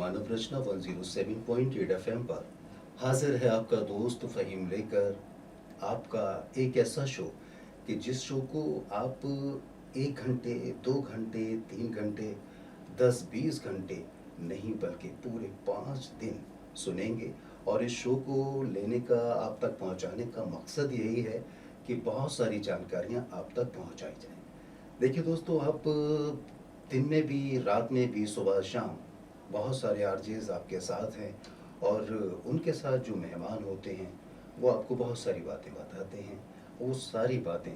मानव रचना 107.8 FM पर हाजिर है आपका दोस्त फ़हीम लेकर आपका एक ऐसा शो कि जिस शो को आप 1 घंटे 2 घंटे 3 घंटे 10-20 घंटे नहीं बल्कि पूरे 5 दिन सुनेंगे। और इस शो को लेने का आप तक पहुंचाने का मकसद यही है कि बहुत सारी जानकारियां आप तक पहुंचाई जाएं। देखिए दोस्तों, आप दिन में भी रात में भी सुबह शाम बहुत सारे आरजेज आपके साथ हैं और उनके साथ जो मेहमान होते हैं वो आपको बहुत सारी बातें बताते हैं। वो सारी बातें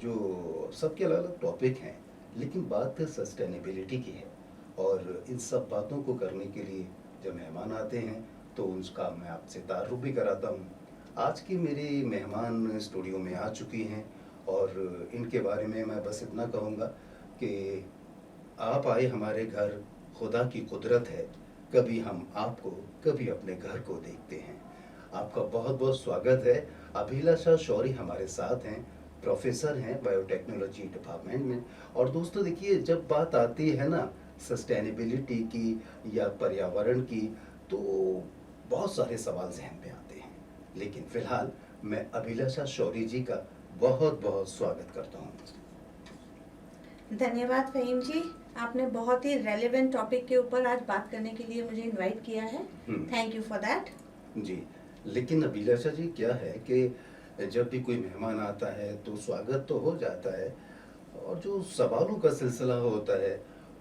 जो सबके अलग अलग टॉपिक हैं, लेकिन बात सस्टेनेबिलिटी की है। और इन सब बातों को करने के लिए जब मेहमान आते हैं तो उसका मैं आपसे तारुफ भी कराता हूँ। आज की मेरी मेहमान स्टूडियो में आ चुकी हैं और इनके बारे में मैं बस इतना कहूँगा कि आप आए हमारे घर, खुदा की कुदरत है, कभी हम आपको कभी अपने घर को देखते हैं। आपका बहुत बहुत स्वागत है। अभिलाषा शौरी हमारे साथ हैं, प्रोफेसर हैं बायोटेक्नोलॉजी डिपार्टमेंट में। और दोस्तों देखिए, जब बात आती है ना सस्टेनेबिलिटी की या पर्यावरण की, तो बहुत सारे सवाल जहन में आते हैं। लेकिन फिलहाल मैं अभिलाषा शौरी जी का बहुत बहुत स्वागत करता हूँ। धन्यवाद फ़हीम जी, आपने बहुत ही रेलेवेंट टॉपिक के ऊपर आज बात करने के लिए मुझे इनवाइट किया है। Thank you for that. जी, लेकिन अभिलाषा जी क्या है कि जब भी कोई मेहमान आता है तो स्वागत तो हो जाता है और जो सवालों का सिलसिला होता है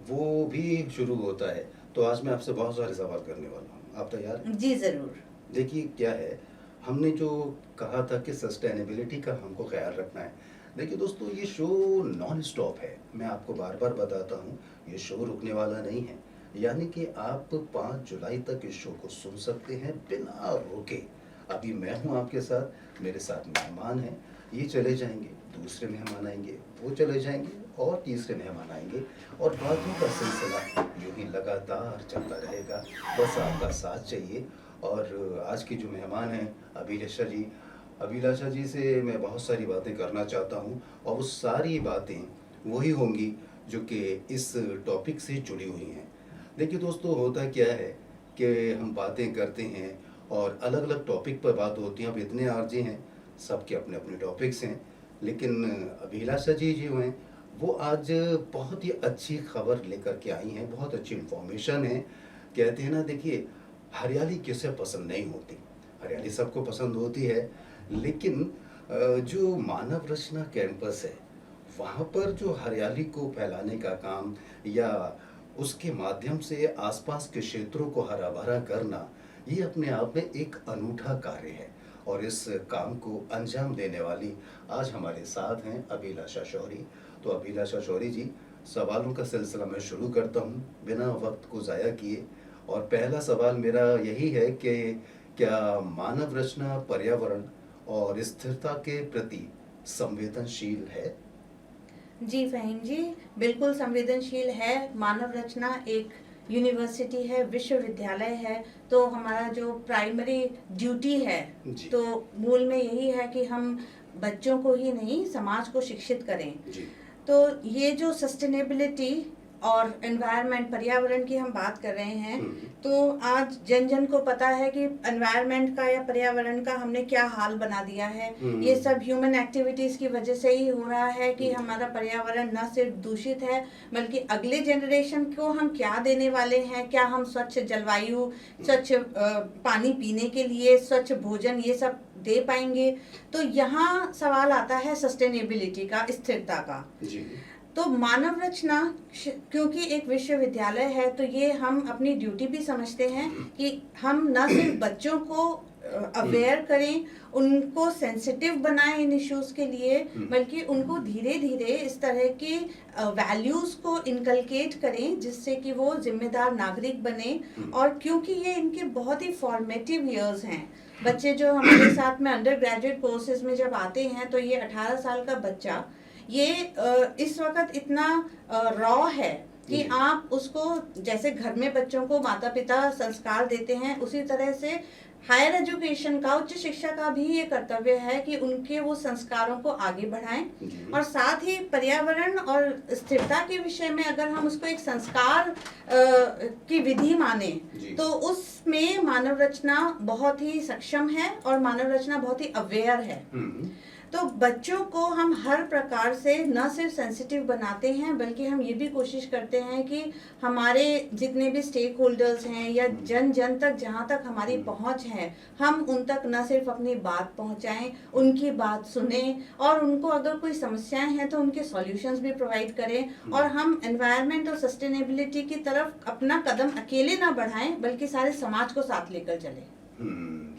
वो भी शुरू होता है। तो आज मैं आपसे बहुत सारे सवाल करने वाला हूँ, आप तैयार हैं? जी ज़रूर। देखिए क्या है, हमने जो कहा था कि सस्टेनेबिलिटी का हमको ख्याल रखना है। देखिए दोस्तों, ये शो नॉन स्टॉप है। मैं आपको बार बार बताता हूँ, ये शो रुकने वाला नहीं है। यानी कि आप 5 जुलाई तक इस शो को सुन सकते हैं बिना रोके। अभी मैं हूँ आपके साथ, मेरे साथ मेहमान हैं, ये चले जाएंगे, दूसरे मेहमान आएंगे, वो चले जाएंगे और तीसरे मेहमान आएंगे और बातों का सिलसिला यूं ही लगातार चलता रहेगा। बस आपका साथ चाहिए। और आज की जो मेहमान हैं अभिलाषा जी से मैं बहुत सारी बातें करना चाहता हूँ और वो सारी बातें वही होंगी जो कि इस टॉपिक से जुड़ी हुई हैं। देखिए दोस्तों, होता क्या है कि हम बातें करते हैं और अलग अलग टॉपिक पर बात होती है। अब इतने आरजे हैं, सबके अपने अपने टॉपिक्स हैं, लेकिन अभिलाषा जी जो हैं वो आज बहुत ही अच्छी खबर लेकर के आई हैं, बहुत अच्छी इन्फॉर्मेशन है। कहते हैं ना, देखिए हरियाली किसे पसंद नहीं होती, हरियाली सबको पसंद होती है, लेकिन जो मानव रचना कैंपस है वहाँ पर जो हरियाली को फैलाने का काम या उसके माध्यम से आसपास के क्षेत्रों को हरा भरा करना, ये अपने आप में एक अनूठा कार्य है। और इस काम को अंजाम देने वाली आज हमारे साथ हैं अभिलाषा शौरी। तो अभिलाषा शौरी जी, सवालों का सिलसिला मैं शुरू करता हूँ बिना वक्त को ज़ाया किए। और पहला सवाल मेरा यही है कि क्या मानव रचना पर्यावरण और स्थिरता के प्रति संवेदनशील है? जी फ़हीम जी, बिल्कुल संवेदनशील है। मानव रचना एक यूनिवर्सिटी है, विश्वविद्यालय है, तो हमारा जो प्राइमरी ड्यूटी है जी। तो मूल में यही है कि हम बच्चों को ही नहीं समाज को शिक्षित करें। जी। तो ये जो सस्टेनेबिलिटी और एनवायरनमेंट पर्यावरण की हम बात कर रहे हैं, तो आज जन जन को पता है कि एनवायरनमेंट का या पर्यावरण का हमने क्या हाल बना दिया है। ये सब ह्यूमन एक्टिविटीज़ की वजह से ही हो रहा है कि हमारा पर्यावरण न सिर्फ दूषित है बल्कि अगले जनरेशन को हम क्या देने वाले हैं। क्या हम स्वच्छ जलवायु, स्वच्छ पानी पीने के लिए, स्वच्छ भोजन, ये सब दे पाएंगे? तो यहाँ सवाल आता है सस्टेनेबिलिटी का, स्थिरता का। जी। तो मानव रचना क्योंकि एक विश्वविद्यालय है, तो ये हम अपनी ड्यूटी भी समझते हैं कि हम न सिर्फ बच्चों को अवेयर करें, उनको सेंसिटिव बनाएं इन इश्यूज के लिए, बल्कि उनको धीरे धीरे इस तरह की वैल्यूज को इनकलकेट करें जिससे कि वो जिम्मेदार नागरिक बने। और क्योंकि ये इनके बहुत ही फॉर्मेटिव ईयर्स हैं, बच्चे जो हमारे साथ में अंडर ग्रेजुएट कोर्सेज में जब आते हैं तो ये 18 साल का बच्चा ये इस वक्त इतना रॉ है कि जी। आप उसको जैसे घर में बच्चों को माता पिता संस्कार देते हैं, उसी तरह से हायर एजुकेशन का, उच्च शिक्षा का भी ये कर्तव्य है कि उनके वो संस्कारों को आगे बढ़ाएं। जी। और साथ ही पर्यावरण और स्थिरता के विषय में अगर हम उसको एक संस्कार की विधि माने, जी। तो उसमें मानव रचना बहुत ही सक्षम है और मानव रचना बहुत ही अवेयर है। हम्म। तो बच्चों को हम हर प्रकार से न सिर्फ सेंसिटिव बनाते हैं, बल्कि हम ये भी कोशिश करते हैं कि हमारे जितने भी स्टेक होल्डर्स हैं या जन जन तक जहाँ तक हमारी पहुँच है, हम उन तक न सिर्फ अपनी बात पहुँचाएं, उनकी बात सुने और उनको अगर कोई समस्याएं हैं तो उनके सॉल्यूशंस भी प्रोवाइड करें। और हम एनवायरनमेंट और सस्टेनेबिलिटी की तरफ अपना कदम अकेले ना बढ़ाएं, बल्कि सारे समाज को साथ लेकर चलें।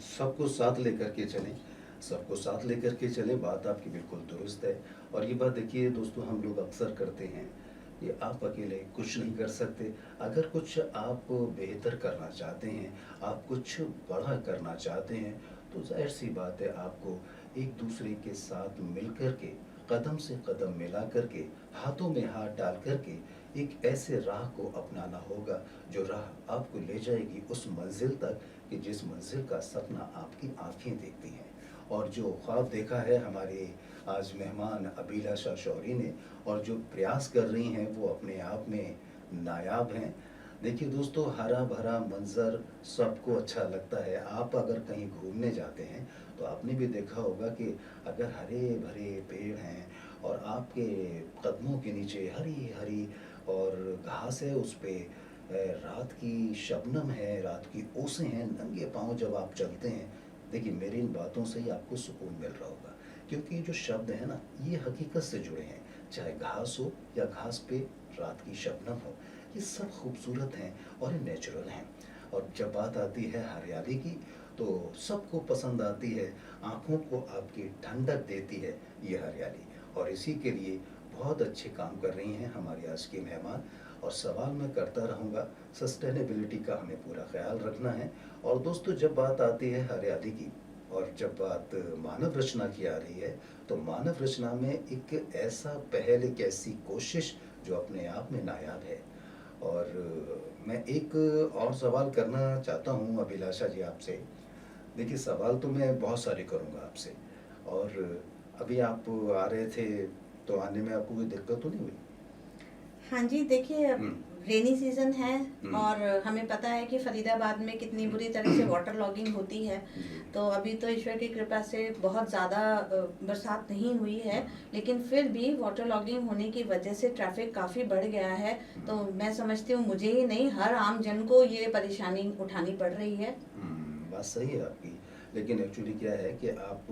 सबको साथ लेकर के चलें, सबको साथ लेकर के चलें, बात आपकी बिल्कुल दुरुस्त है। और ये बात देखिए दोस्तों, हम लोग अक्सर करते हैं कि आप अकेले कुछ नहीं कर सकते। अगर कुछ आप बेहतर करना चाहते हैं, आप कुछ बड़ा करना चाहते हैं, तो जाहिर सी बात है आपको एक दूसरे के साथ मिल कर के, कदम से कदम मिला कर के, हाथों में हाथ डाल कर के एक ऐसे राह को अपनाना होगा जो राह आपको ले जाएगी उस मंजिल तक कि जिस मंजिल का सपना आपकी आंखें देखती हैं। और जो ख्वाब देखा है हमारे आज मेहमान अभिलाषा शौरी ने, और जो प्रयास कर रही हैं, वो अपने आप में नायाब हैं। देखिए दोस्तों, हरा भरा मंजर सबको अच्छा लगता है। आप अगर कहीं घूमने जाते हैं तो आपने भी देखा होगा कि अगर हरे भरे पेड़ हैं और आपके कदमों के नीचे हरी हरी और घास है, उस पे रात की शबनम है, रात की ओसें हैं, नंगे पाँव जब आप चलते हैं, देखिए मेरी इन बातों से ही आपको सुकून मिल रहा होगा। क्योंकि ये जो शब्द है ना, ये हकीकत से जुड़े हैं। चाहे घास हो या घास पे रात की शबनम हो, ये सब खूबसूरत हैं और ये नेचुरल हैं। और जब बात आती है हरियाली की, तो सबको पसंद आती है, आँखों को आपकी ठंडक देती है ये हरियाली। और इसी के लिए बहुत अच्छे काम कर रही हैं हमारी आज की मेहमान। और सवाल मैं करता रहूँगा, सस्टेनेबिलिटी का हमें पूरा ख्याल रखना है। और दोस्तों, जब बात आती है हरियाली की और जब बात मानव रचना की आ रही है, तो मानव रचना में एक ऐसा पहल, एक ऐसी कोशिश जो अपने आप में नायाब है। और मैं एक और सवाल करना चाहता हूँ अभिलाषा जी आपसे। देखिए, सवाल तो मैं बहुत सारे करूँगा आपसे, और अभी आप आ रहे थे तो आने में आपको कोई दिक्कत तो नहीं हुई? हाँ जी, देखिए अब रेनी सीजन है और हम्म। हमें पता है कि फरीदाबाद में कितनी बुरी तरह से वाटर लॉगिंग होती है। जी। तो अभी तो ईश्वर की कृपा से बहुत ज़्यादा बरसात नहीं हुई है, लेकिन फिर भी वाटर लॉगिंग होने की वजह से ट्रैफिक काफ़ी बढ़ गया है। तो मैं समझती हूँ मुझे ही नहीं, हर आम जन को ये परेशानी उठानी पड़ रही है। बात सही है आपकी। लेकिन एक्चुअली क्या है कि आप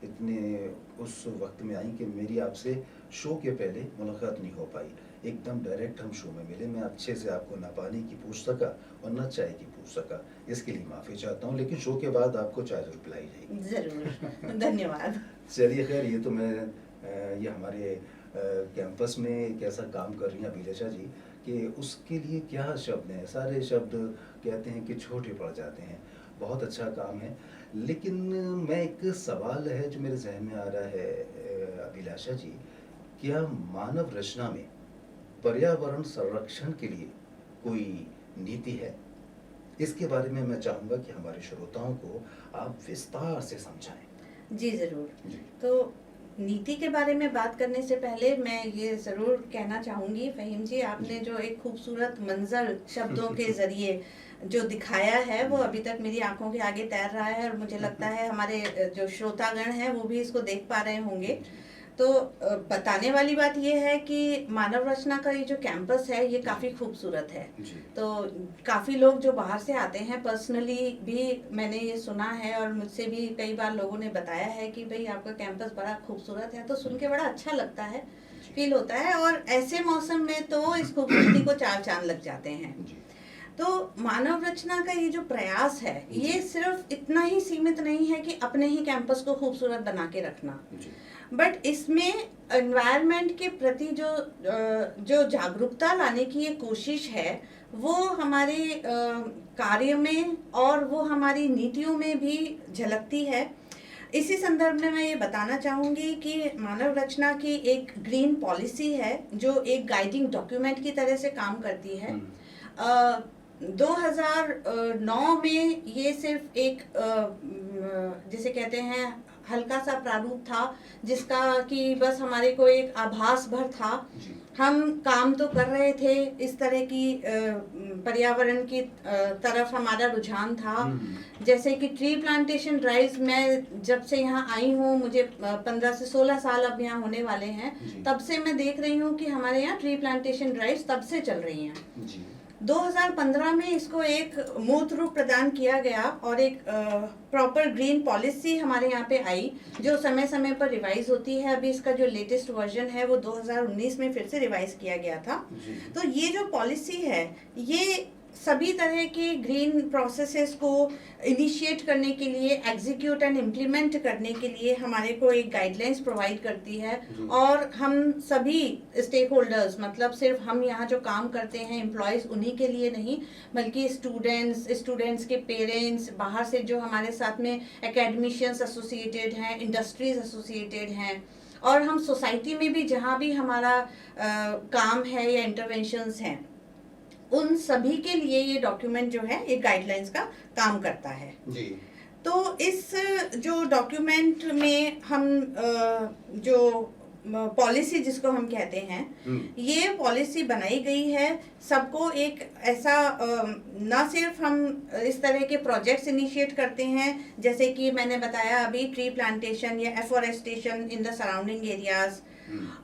इतने उस वक्त में आई कि मेरी आपसे शो के पहले मुलाकात नहीं हो पाई। एकदम डायरेक्ट हम शो में मिले, मैं अच्छे से आपको ना पानी की पूछ सका और ना चाय की पूछ सका, इसके लिए माफ़ी चाहता हूँ। लेकिन शो के बाद आपको चाय जरूर पिलाई जाएगी। ज़रूर, धन्यवाद। चलिए खैर, ये तो मैं ये हमारे कैंपस में एक ऐसा काम कर रही हैं अभिलाषा जी कि उसके लिए क्या शब्द हैं, सारे शब्द कहते हैं कि छोटे पड़ जाते हैं। बहुत अच्छा काम है। लेकिन मैं एक सवाल है जो मेरे जहन में आ रहा है अभिलाषा जी, क्या मानव रचना में पर्यावरण संरक्षण के लिए कोई नीति है? इसके बारे में मैं चाहूँगा कि हमारे श्रोताओं को आप विस्तार से समझाएं। जी ज़रूर। जी। तो नीति के बारे में बात करने से पहले मैं ये ज़रूर कहना चाहूँगी, फ़हीम जी, आपने जो एक खूबसूरत मंजर शब्दों के ज़रिए जो दिखाया है, वो अभी तक मेरी आंखों के आगे तैर रहा है और मुझे लगता है हमारे जो श्रोतागण हैं वो भी इसको देख पा रहे होंगे। तो बताने वाली बात ये है कि मानव रचना का ये जो कैंपस है ये काफ़ी खूबसूरत है। जी। तो काफ़ी लोग जो बाहर से आते हैं, पर्सनली भी मैंने ये सुना है और मुझसे भी कई बार लोगों ने बताया है कि भाई आपका कैंपस बड़ा खूबसूरत है, तो सुन के बड़ा अच्छा लगता है, फील होता है। और ऐसे मौसम में तो इस खूबसूरती को चार चांद लग जाते हैं। जी। तो मानव रचना का ये जो प्रयास है, ये सिर्फ इतना ही सीमित नहीं है कि अपने ही कैंपस को खूबसूरत बना के रखना, बट इसमें एनवायरनमेंट के प्रति जो जागरूकता लाने की ये कोशिश है, वो हमारे कार्य में और वो हमारी नीतियों में भी झलकती है। इसी संदर्भ में मैं ये बताना चाहूँगी कि मानव रचना की एक ग्रीन पॉलिसी है जो एक गाइडिंग डॉक्यूमेंट की तरह से काम करती है। 2009 में ये सिर्फ एक जिसे कहते हैं हल्का सा प्रारूप था, जिसका कि बस हमारे को एक आभास भर था। हम काम तो कर रहे थे, इस तरह की पर्यावरण की तरफ हमारा रुझान था। जैसे कि ट्री प्लांटेशन ड्राइव्स, मैं जब से यहाँ आई हूँ, मुझे 15 से 16 साल अब यहाँ होने वाले हैं, तब से मैं देख रही हूँ कि हमारे यहाँ ट्री प्लांटेशन ड्राइव्स तब से चल रही हैं। 2015 में इसको एक मूर्त रूप प्रदान किया गया और एक प्रॉपर ग्रीन पॉलिसी हमारे यहाँ पे आई, जो समय समय पर रिवाइज होती है। अभी इसका जो लेटेस्ट वर्जन है वो 2019 में फिर से रिवाइज किया गया था। तो ये जो पॉलिसी है, ये सभी तरह की ग्रीन प्रोसेसेस को इनिशिएट करने के लिए, एग्जीक्यूट एंड इम्प्लीमेंट करने के लिए हमारे को एक गाइडलाइंस प्रोवाइड करती है। और हम सभी स्टेक होल्डर्स, मतलब सिर्फ हम यहाँ जो काम करते हैं एम्प्लॉयज़, उन्हीं के लिए नहीं, बल्कि स्टूडेंट्स के पेरेंट्स, बाहर से जो हमारे साथ में एकेडमिशियंस एसोसिएटेड हैं, इंडस्ट्रीज एसोसिएटेड हैं, और हम सोसाइटी में भी जहाँ भी हमारा काम है या इंटरवेंशंस हैं, उन सभी के लिए ये डॉक्यूमेंट जो है एक गाइडलाइंस का काम करता है जी। तो इस जो डॉक्यूमेंट में हम जो पॉलिसी जिसको हम कहते हैं, ये पॉलिसी बनाई गई है सबको एक ऐसा, ना सिर्फ हम इस तरह के प्रोजेक्ट्स इनिशिएट करते हैं, जैसे कि मैंने बताया अभी ट्री प्लांटेशन या afforestation in the surrounding areas,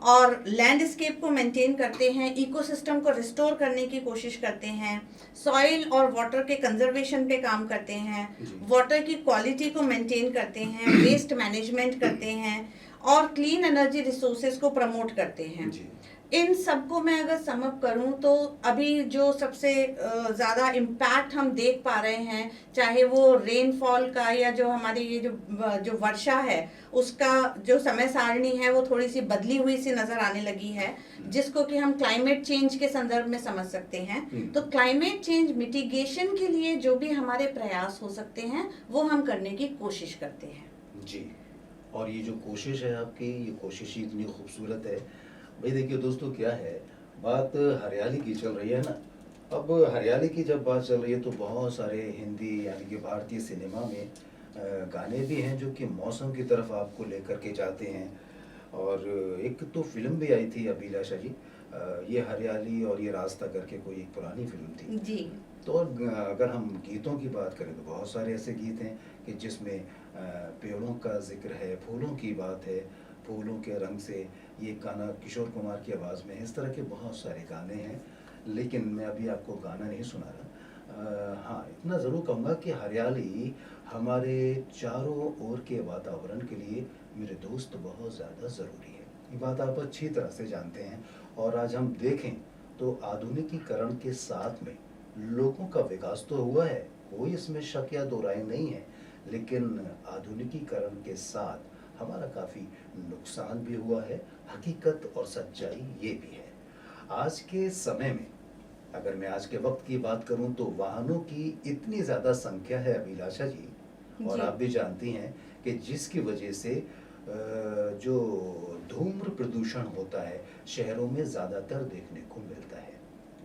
और लैंडस्केप को मेंटेन करते हैं, इकोसिस्टम को रिस्टोर करने की कोशिश करते हैं, सॉइल और वाटर के कंजर्वेशन पे काम करते हैं, वाटर की क्वालिटी को मेंटेन करते हैं, वेस्ट मैनेजमेंट करते हैं, और क्लीन एनर्जी रिसोर्सेज को प्रमोट करते हैं। इन सबको मैं अगर सम अप करूं तो अभी जो सबसे ज़्यादा इम्पैक्ट हम देख पा रहे हैं, चाहे वो रेनफॉल का या जो हमारी ये जो वर्षा है उसका जो समय सारणी है वो थोड़ी सी बदली हुई सी नज़र आने लगी है, जिसको कि हम क्लाइमेट चेंज के संदर्भ में समझ सकते हैं। तो क्लाइमेट चेंज मिटिगेशन के लिए जो भी हमारे प्रयास हो सकते हैं वो हम करने की कोशिश करते हैं जी। और ये जो कोशिश है आपकी, ये कोशिश ही इतनी खूबसूरत है भाई। देखिए दोस्तों, क्या है, बात हरियाली की चल रही है ना। अब हरियाली की जब बात चल रही है तो बहुत सारे हिंदी यानी कि भारतीय सिनेमा में गाने भी हैं जो कि मौसम की तरफ आपको लेकर के जाते हैं। और एक तो फिल्म भी आई थी अभिलाषा जी, ये हरियाली और ये रास्ता करके, कोई एक पुरानी फिल्म थी जी। तो अगर हम गीतों की बात करें तो बहुत सारे ऐसे गीत हैं कि जिसमें पेड़ों का जिक्र है, फूलों की बात है, फूलों के रंग से, ये गाना किशोर कुमार की आवाज़ में। इस तरह के बहुत सारे गाने हैं, लेकिन मैं अभी आपको गाना नहीं सुना रहा। हाँ, इतना ज़रूर कहूँगा कि हरियाली हमारे चारों ओर के वातावरण के लिए मेरे दोस्त बहुत ज़्यादा ज़रूरी है। ये बात आप अच्छी तरह से जानते हैं। और आज हम देखें तो आधुनिकीकरण के साथ में लोगों का विकास तो हुआ है, कोई इसमें शक या दो राय नहीं है, लेकिन आधुनिकीकरण के साथ हमारा काफ़ी नुकसान भी हुआ है। हकीकत और सच्चाई ये भी है। आज के समय में अगर मैं आज के वक्त की बात करूं तो वाहनों की इतनी ज़्यादा संख्या है अभिलाषा जी, और आप भी जानती हैं कि जिसकी वजह से जो धूम्र प्रदूषण होता है शहरों में ज़्यादातर देखने को मिलता है,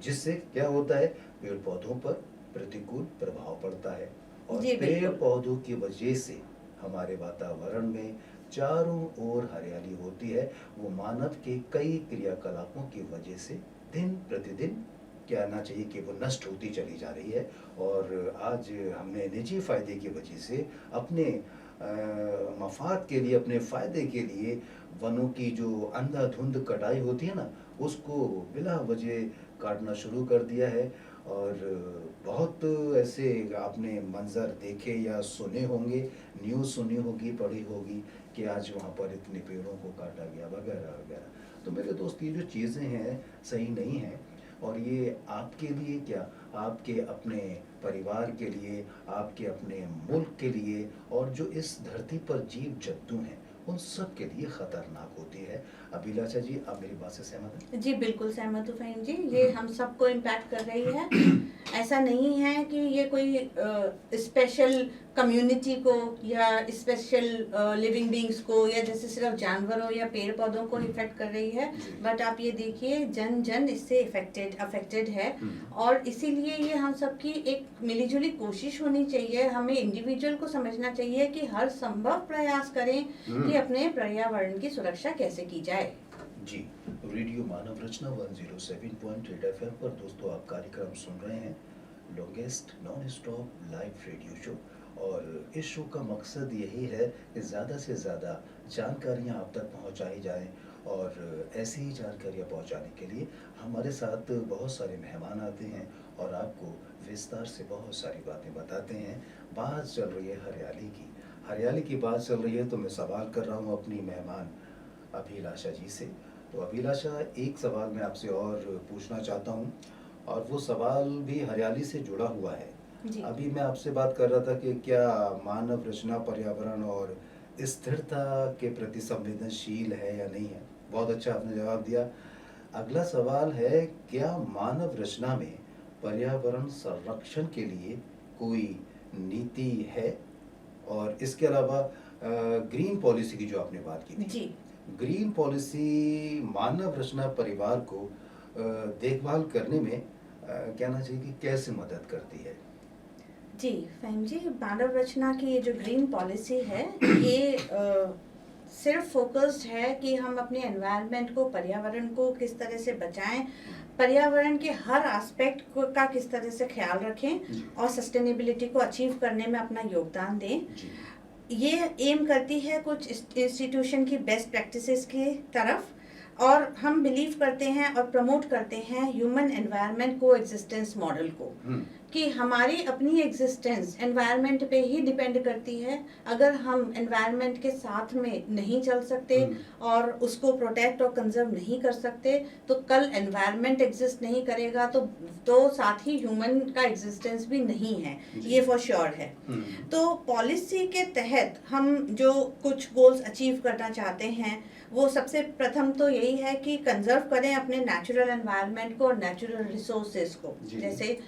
जिससे क्या होता है, पेड़ पौधों पर प्रतिकूल प्रभाव पड़ता है। और पेड़ पौधों की वजह से हमारे वातावरण में चारों ओर हरियाली होती है। वो मानव के कई क्रियाकलापों की वजह से दिन प्रतिदिन, कहना चाहिए कि वो नष्ट होती चली जा रही है। और आज हमने निजी फायदे की वजह से अपने मफाद के लिए, अपने फ़ायदे के लिए वनों की जो अंधाधुंध कटाई होती है ना, उसको बिला वजह काटना शुरू कर दिया है। और बहुत ऐसे आपने मंजर देखे या सुने होंगे, न्यूज़ सुनी होगी, पढ़ी होगी कि आज वहाँ पर इतने पेड़ों को काटा गया वगैरह वगैरह। तो मेरे दोस्त, ये जो चीज़ें हैं सही नहीं हैं। और ये आपके लिए क्या, आपके अपने परिवार के लिए, आपके अपने मुल्क के लिए, और जो इस धरती पर जीव जंतु हैं उन सब के लिए ख़तरनाक होती है अभिलाषा जी, आप मेरी बात से सहमत हैं? जी बिल्कुल सहमत हूँ फ़हीम जी, ये हम सबको इम्पैक्ट कर रही है। ऐसा नहीं है कि ये कोई स्पेशल कम्युनिटी को या स्पेशल लिविंग बींग्स को या जैसे सिर्फ जानवरों या पेड़ पौधों को इफेक्ट कर रही है, जी। बट आप ये देखिए जन जन इससे अफेक्टेड है। हम्म। और इसीलिए ये हम सबकी एक मिलीजुली कोशिश होनी चाहिए। हमें इंडिविजुअल को समझना चाहिए कि हर संभव प्रयास करें कि अपने पर्यावरण की सुरक्षा कैसे की जाए। जी, रेडियो मानव रचना 107.8 एफएम पर दोस्तों आप कार्यक्रम सुन रहे हैं, longest non stop live radio show. और इस शो का मकसद यही है कि ज़्यादा से ज़्यादा जानकारियाँ आप तक पहुँचाई जाएं। और ऐसी ही जानकारियाँ पहुँचाने के लिए हमारे साथ बहुत सारे मेहमान आते हैं और आपको विस्तार से बहुत सारी बातें बताते हैं। बात चल रही है हरियाली की बात चल रही है, तो मैं सवाल कर रहा हूँ अपनी मेहमान अभिलाषा जी से। तो अभिलाषा, एक सवाल मैं आपसे और पूछना चाहता हूँ, और वो सवाल भी हरियाली से जुड़ा हुआ है। जी। अभी मैं आपसे बात कर रहा था कि क्या मानव रचना पर्यावरण और स्थिरता के प्रति संवेदनशील है या नहीं है। बहुत अच्छा आपने जवाब दिया। अगला सवाल है, क्या मानव रचना में पर्यावरण संरक्षण के लिए कोई नीति है? और इसके अलावा ग्रीन पॉलिसी की जो आपने बात की थी, जी ग्रीन पॉलिसी मानव रचना परिवार को देखभाल करने में कहना चाहिए कि कैसे मदद करती है? जी फ़हीम जी, मानव रचना की ये जो ग्रीन पॉलिसी है, ये सिर्फ फोकस्ड है कि हम अपने एनवायरनमेंट को, पर्यावरण को किस तरह से बचाएं, पर्यावरण के हर एस्पेक्ट का किस तरह से ख्याल रखें और सस्टेनेबिलिटी को अचीव करने में अपना योगदान दें। जी। ये एम करती है कुछ इंस्टीट्यूशन की बेस्ट प्रैक्टिसेस की तरफ, और हम बिलीव करते हैं और प्रमोट करते हैं ह्यूमन एनवायरनमेंट को एग्जिस्टेंस मॉडल को, कि हमारी अपनी एग्जिस्टेंस एनवायरनमेंट पे ही डिपेंड करती है। अगर हम एनवायरनमेंट के साथ में नहीं चल सकते और उसको प्रोटेक्ट और कंजर्व नहीं कर सकते, तो कल एनवायरनमेंट एग्जिस्ट नहीं करेगा, तो साथ ही ह्यूमन का एग्जिस्टेंस भी नहीं है, ये फॉर श्योर है। तो पॉलिसी के तहत हम जो कुछ गोल्स अचीव करना चाहते हैं, वो सबसे प्रथम तो यही है कि कंजर्व करें अपने नेचुरल एनवायरनमेंट को और नेचुरल रिसोर्सेज को। जैसे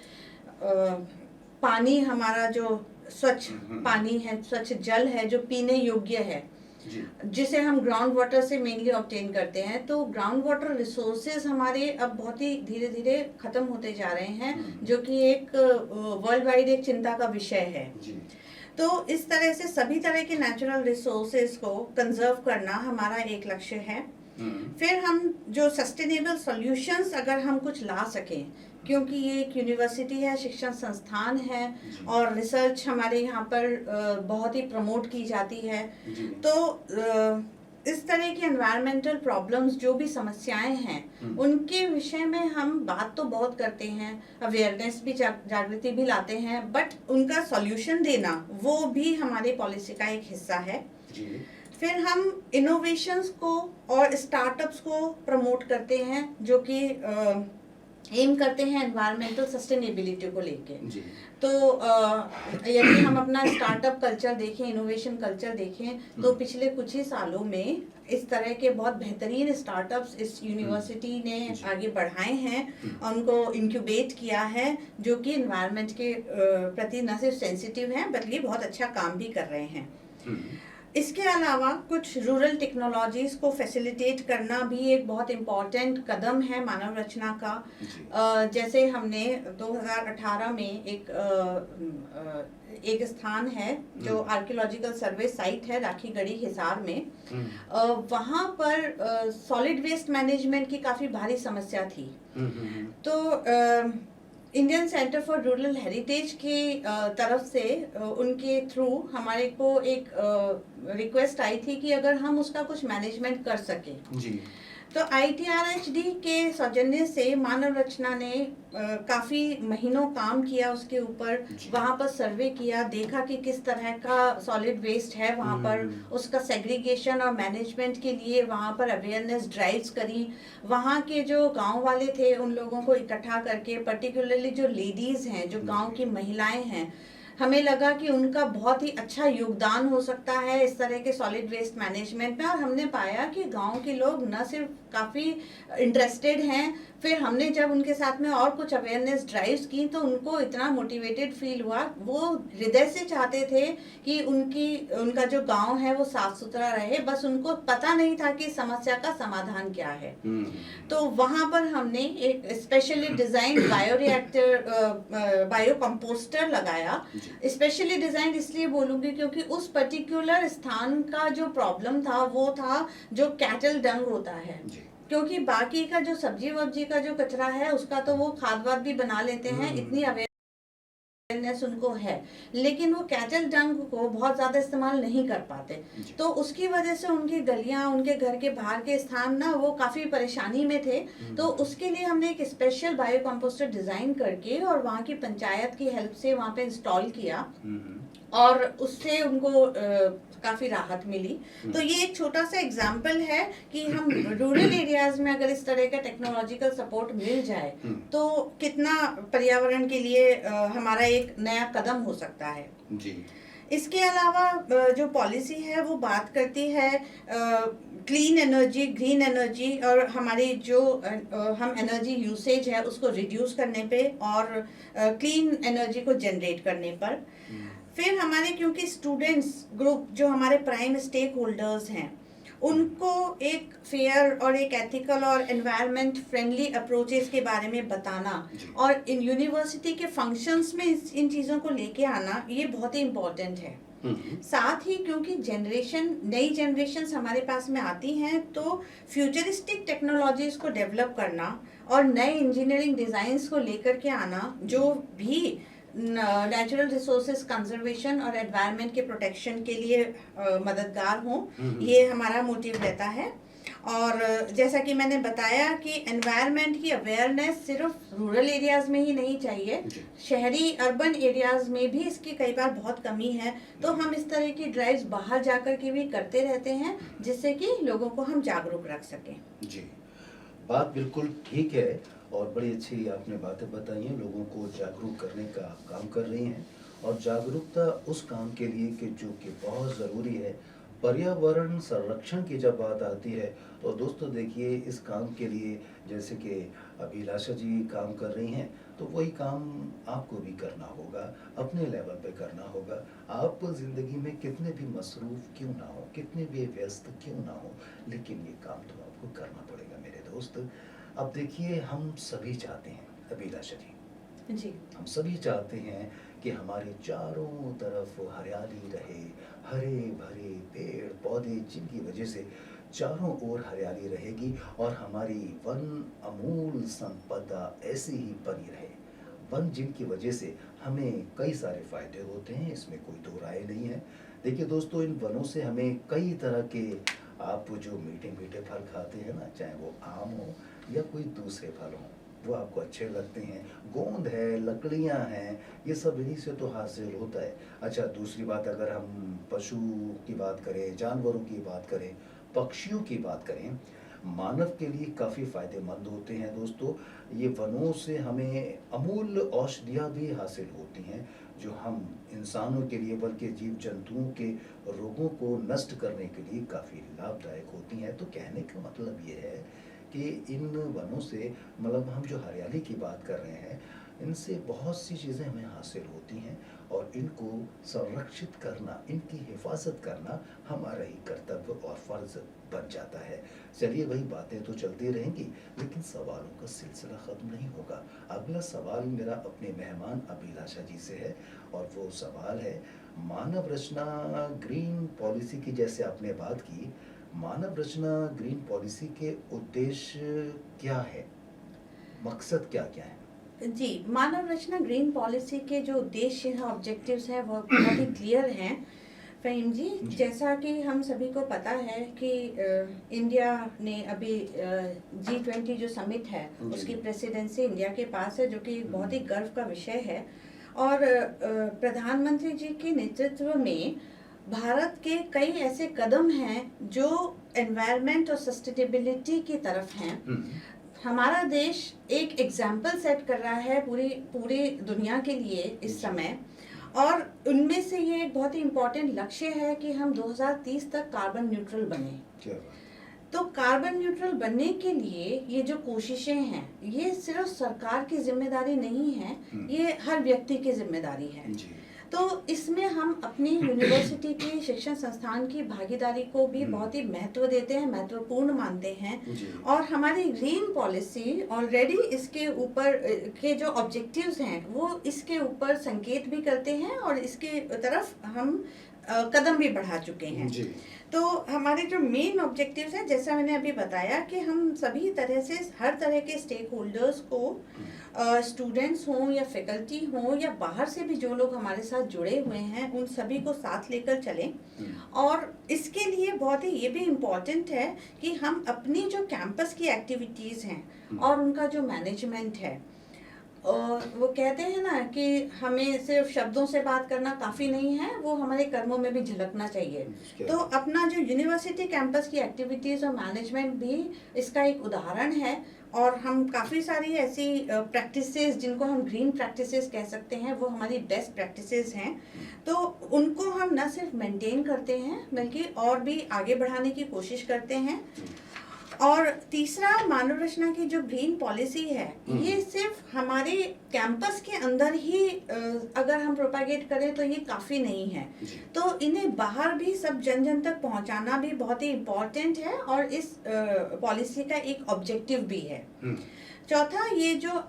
पानी, हमारा जो स्वच्छ पानी है, स्वच्छ जल है जो पीने योग्य है, जिसे हम ग्राउंड वाटर से मेनली ऑब्टेन करते हैं, तो ग्राउंड वाटर रिसोर्सेज हमारे अब बहुत ही धीरे धीरे खत्म होते जा रहे हैं, जो कि एक वर्ल्ड वाइड एक चिंता का विषय है। तो इस तरह से सभी तरह के नेचुरल रिसोर्सेज को कंजर्व करना हमारा एक लक्ष्य है। फिर हम जो सस्टेनेबल सॉल्यूशंस अगर हम कुछ ला सकें, क्योंकि ये एक यूनिवर्सिटी है, शिक्षण संस्थान है और रिसर्च हमारे यहाँ पर बहुत ही प्रमोट की जाती है, तो इस तरह की एनवायरमेंटल प्रॉब्लम्स जो भी समस्याएं हैं उनके विषय में हम बात तो बहुत करते हैं, अवेयरनेस भी, जागृति भी लाते हैं, बट उनका सॉल्यूशन देना वो भी हमारी पॉलिसी का एक हिस्सा है। फिर हम इनोवेशंस को और स्टार्टअप्स को प्रमोट करते हैं, जो कि एम करते हैं एनवायरमेंटल सस्टेनेबिलिटी को लेके। तो यदि हम अपना स्टार्टअप कल्चर देखें, इनोवेशन कल्चर देखें, तो पिछले कुछ ही सालों में इस तरह के बहुत बेहतरीन स्टार्टअप्स इस यूनिवर्सिटी ने आगे बढ़ाए हैं और उनको इंक्यूबेट किया है, जो कि एनवायरनमेंट के प्रति न सिर्फ सेंसिटिव हैं बल्कि बहुत अच्छा काम भी कर रहे हैं। इसके अलावा कुछ रूरल टेक्नोलॉजीज को फैसिलिटेट करना भी एक बहुत इम्पॉर्टेंट कदम है मानव रचना का। जैसे हमने 2018 में एक स्थान है जो आर्कियोलॉजिकल सर्वे साइट है राखीगढ़ी हिसार में, वहाँ पर सॉलिड वेस्ट मैनेजमेंट की काफ़ी भारी समस्या थी। तो Indian centre for rural heritage की तरफ से उनके थ्रू हमारे को एक रिक्वेस्ट आई थी कि अगर हम उसका कुछ मैनेजमेंट कर सकें। तो ITRHD के सौजन्य से मानव रचना ने काफ़ी महीनों काम किया उसके ऊपर, वहाँ पर सर्वे किया, देखा कि किस तरह का सॉलिड वेस्ट है वहाँ पर, उसका सेग्रीगेशन और मैनेजमेंट के लिए वहाँ पर अवेयरनेस ड्राइव्स करी। वहाँ के जो गांव वाले थे उन लोगों को इकट्ठा करके, पर्टिकुलरली जो लेडीज़ हैं, जो गांव की महिलाएं हैं, हमें लगा कि उनका बहुत ही अच्छा योगदान हो सकता है इस तरह के सॉलिड वेस्ट मैनेजमेंट में, और हमने पाया कि गांव के लोग न सिर्फ काफ़ी इंटरेस्टेड हैं, फिर हमने जब उनके साथ में और कुछ अवेयरनेस ड्राइव्स की तो उनको इतना मोटिवेटेड फील हुआ, वो हृदय से चाहते थे कि उनका जो गांव है वो साफ सुथरा रहे, बस उनको पता नहीं था कि समस्या का समाधान क्या है। तो वहां पर हमने एक स्पेशली डिजाइन बायो कंपोस्टर लगाया। स्पेशली डिजाइन इसलिए बोलूंगी क्योंकि उस पर्टिकुलर स्थान का जो प्रॉब्लम था वो था जो कैटल डंग होता है, क्योंकि बाकी का जो सब्जी वब्जी का जो कचरा है उसका तो वो खाद वाद भी बना लेते हैं, इतनी अवेयरनेस उनको है, लेकिन वो कैटल डंग को बहुत ज्यादा इस्तेमाल नहीं कर पाते। तो उसकी वजह से उनकी गलियां, उनके घर के बाहर के स्थान ना वो काफी परेशानी में थे। तो उसके लिए हमने एक स्पेशल बायो कंपोस्टर डिजाइन करके और वहाँ की पंचायत की हेल्प से वहाँ पे इंस्टॉल किया, और उससे उनको काफी राहत मिली। तो ये एक छोटा सा एग्जाम्पल है कि हम रूरल एरियाज में अगर इस तरह का टेक्नोलॉजिकल सपोर्ट मिल जाए तो कितना पर्यावरण के लिए हमारा एक नया कदम हो सकता है जी। इसके अलावा जो पॉलिसी है वो बात करती है क्लीन एनर्जी, ग्रीन एनर्जी, और हमारी जो हम एनर्जी यूसेज है उसको रिड्यूस करने पे और क्लीन एनर्जी को जनरेट करने पर। फिर हमारे क्योंकि स्टूडेंट्स ग्रुप जो हमारे प्राइम स्टेक होल्डर्स हैं उनको एक फेयर और एक एथिकल और एनवायरनमेंट फ्रेंडली अप्रोचेस के बारे में बताना और इन यूनिवर्सिटी के फंक्शंस में इन चीज़ों को लेके आना, ये बहुत ही इम्पोर्टेंट है। साथ ही क्योंकि नई जनरेशन हमारे पास में आती हैं, तो फ्यूचरिस्टिक टेक्नोलॉजीज को डेवलप करना और नए इंजीनियरिंग डिजाइन्स को लेकर के आना जो भी नेचुरल रिसोर्सेज कंजर्वेशन और एनवायरनमेंट के प्रोटेक्शन के लिए मददगार हों, ये हमारा मोटिव रहता है। और जैसा कि मैंने बताया कि एनवायरनमेंट की अवेयरनेस सिर्फ रूरल एरियाज में ही नहीं चाहिए, शहरी अर्बन एरियाज में भी इसकी कई बार बहुत कमी है। तो हम इस तरह की ड्राइव्स बाहर जाकर के भी करते रहते हैं जिससे कि लोगों को हम जागरूक रख सकें। जी, बात बिल्कुल ठीक है और बड़ी अच्छी आपने बातें बताई हैं, लोगों को जागरूक करने का काम कर रही हैं। और जागरूकता उस काम के लिए कि जो कि बहुत ज़रूरी है, पर्यावरण संरक्षण की जब बात आती है तो दोस्तों देखिए इस काम के लिए जैसे कि अभिलाषा जी काम कर रही हैं, तो वही काम आपको भी करना होगा, अपने लेवल पे करना होगा। आप ज़िंदगी में कितने भी मसरूफ़ क्यों ना हो, कितने भी व्यस्त क्यों ना हो, लेकिन ये काम तो आपको करना पड़ेगा मेरे दोस्त। अब देखिए हम सभी चाहते हैं, अभिलाषा जी, हम सभी चाहते हैं कि हमारे चारों तरफ हरियाली रहे, हरे भरे पेड़ पौधे जिनकी वजह से चारों ओर हरियाली रहेगी और हमारी वन अमूल संपदा ऐसी ही बनी रहे। वन जिनकी वजह से हमें कई सारे फायदे होते हैं, इसमें कोई दो राय नहीं है। देखिए दोस्तों, इन वनों से हमें कई तरह के आप जो मीठे मीठे फल खाते हैं ना, चाहे वो आम हो या कोई दूसरे फल हों, वो आपको अच्छे लगते हैं। गोंद है, लकड़ियाँ हैं, ये सब इन्हीं से तो हासिल होता है। अच्छा, दूसरी बात अगर हम पशु की बात करें, जानवरों की बात करें, पक्षियों की बात करें, मानव के लिए काफ़ी फ़ायदेमंद होते हैं दोस्तों। ये वनों से हमें अमूल्य औषधियाँ भी हासिल होती हैं जो हम इंसानों के लिए बल्कि जीव जंतुओं के रोगों को नष्ट करने के लिए काफ़ी लाभदायक होती हैं। तो कहने का मतलब ये है कि इन वनों से मतलब हम जो हरियाली की बात कर रहे हैं, इनसे बहुत सी चीज़ें हमें हासिल होती हैं और इनको संरक्षित करना, इनकी हिफाजत करना हमारा ही कर्तव्य और फ़र्ज़ बन जाता है। चलिए वही बातें तो चलती रहेंगी, लेकिन सवालों का सिलसिला ख़त्म नहीं होगा। अगला सवाल मेरा अपने मेहमान अभिलाषा जी से है और वो सवाल है मानव रचना ग्रीन पॉलिसी की। जैसे आपने बात की, मानव रचना ग्रीन पॉलिसी के उद्देश्य क्या है, मकसद क्या क्या है? जी, मानव रचना ग्रीन पॉलिसी के जो उद्देश्य हैं, ऑब्जेक्टिव्स हैं, वो बहुत ही क्लियर हैं फ़हीम जी। जैसा कि हम सभी को पता है कि इंडिया ने अभी G20 जो समिट है उसकी प्रेसिडेंसी इंडिया के पास है, जो कि बहुत ही गर्व का विषय है। और प्रधानमंत्री जी के नेतृत्व में भारत के कई ऐसे कदम हैं जो एनवायरनमेंट और सस्टेनेबिलिटी की तरफ हैं। हमारा देश एक एग्जाम्पल सेट कर रहा है पूरी दुनिया के लिए इस समय। और उनमें से ये एक बहुत ही इम्पोर्टेंट लक्ष्य है कि हम 2030 तक कार्बन न्यूट्रल बने। क्या बात तो कार्बन न्यूट्रल बनने के लिए ये जो कोशिशें हैं, ये सिर्फ सरकार की जिम्मेदारी नहीं है, ये हर व्यक्ति की जिम्मेदारी है। जी। तो इसमें हम अपनी यूनिवर्सिटी की शिक्षण संस्थान की भागीदारी को भी बहुत ही महत्व देते हैं, महत्वपूर्ण मानते हैं। जी। और हमारी ग्रीन पॉलिसी ऑलरेडी इसके ऊपर के जो ऑब्जेक्टिव्स हैं वो इसके ऊपर संकेत भी करते हैं और इसके तरफ हम कदम भी बढ़ा चुके हैं। जी। तो हमारे जो मेन ऑब्जेक्टिव्स हैं, जैसा मैंने अभी बताया कि हम सभी तरह से हर तरह के स्टेक होल्डर्स को, स्टूडेंट्स हों या फैकल्टी हों या बाहर से भी जो लोग हमारे साथ जुड़े हुए हैं, उन सभी को साथ लेकर चलें। और इसके लिए बहुत ही ये भी इम्पॉर्टेंट है कि हम अपनी जो कैंपस की एक्टिविटीज़ हैं और उनका जो मैनेजमेंट है, और वो कहते हैं ना कि हमें सिर्फ शब्दों से बात करना काफ़ी नहीं है, वो हमारे कर्मों में भी झलकना चाहिए। तो अपना जो यूनिवर्सिटी कैंपस की एक्टिविटीज़ और मैनेजमेंट भी इसका एक उदाहरण है। और हम काफ़ी सारी ऐसी प्रैक्टिसेस, जिनको हम ग्रीन प्रैक्टिसेस कह सकते हैं, वो हमारी बेस्ट प्रैक्टिसेस हैं। तो उनको हम न सिर्फ मेंटेन करते हैं बल्कि और भी आगे बढ़ाने की कोशिश करते हैं। और तीसरा, मानव रचना की जो ग्रीन पॉलिसी है, ये सिर्फ हमारे कैंपस के अंदर ही अगर हम प्रोपागेट करें तो ये काफ़ी नहीं है। तो इन्हें बाहर भी सब जन जन तक पहुंचाना भी बहुत ही इम्पोर्टेंट है और इस पॉलिसी का एक ऑब्जेक्टिव भी है। चौथा, ये जो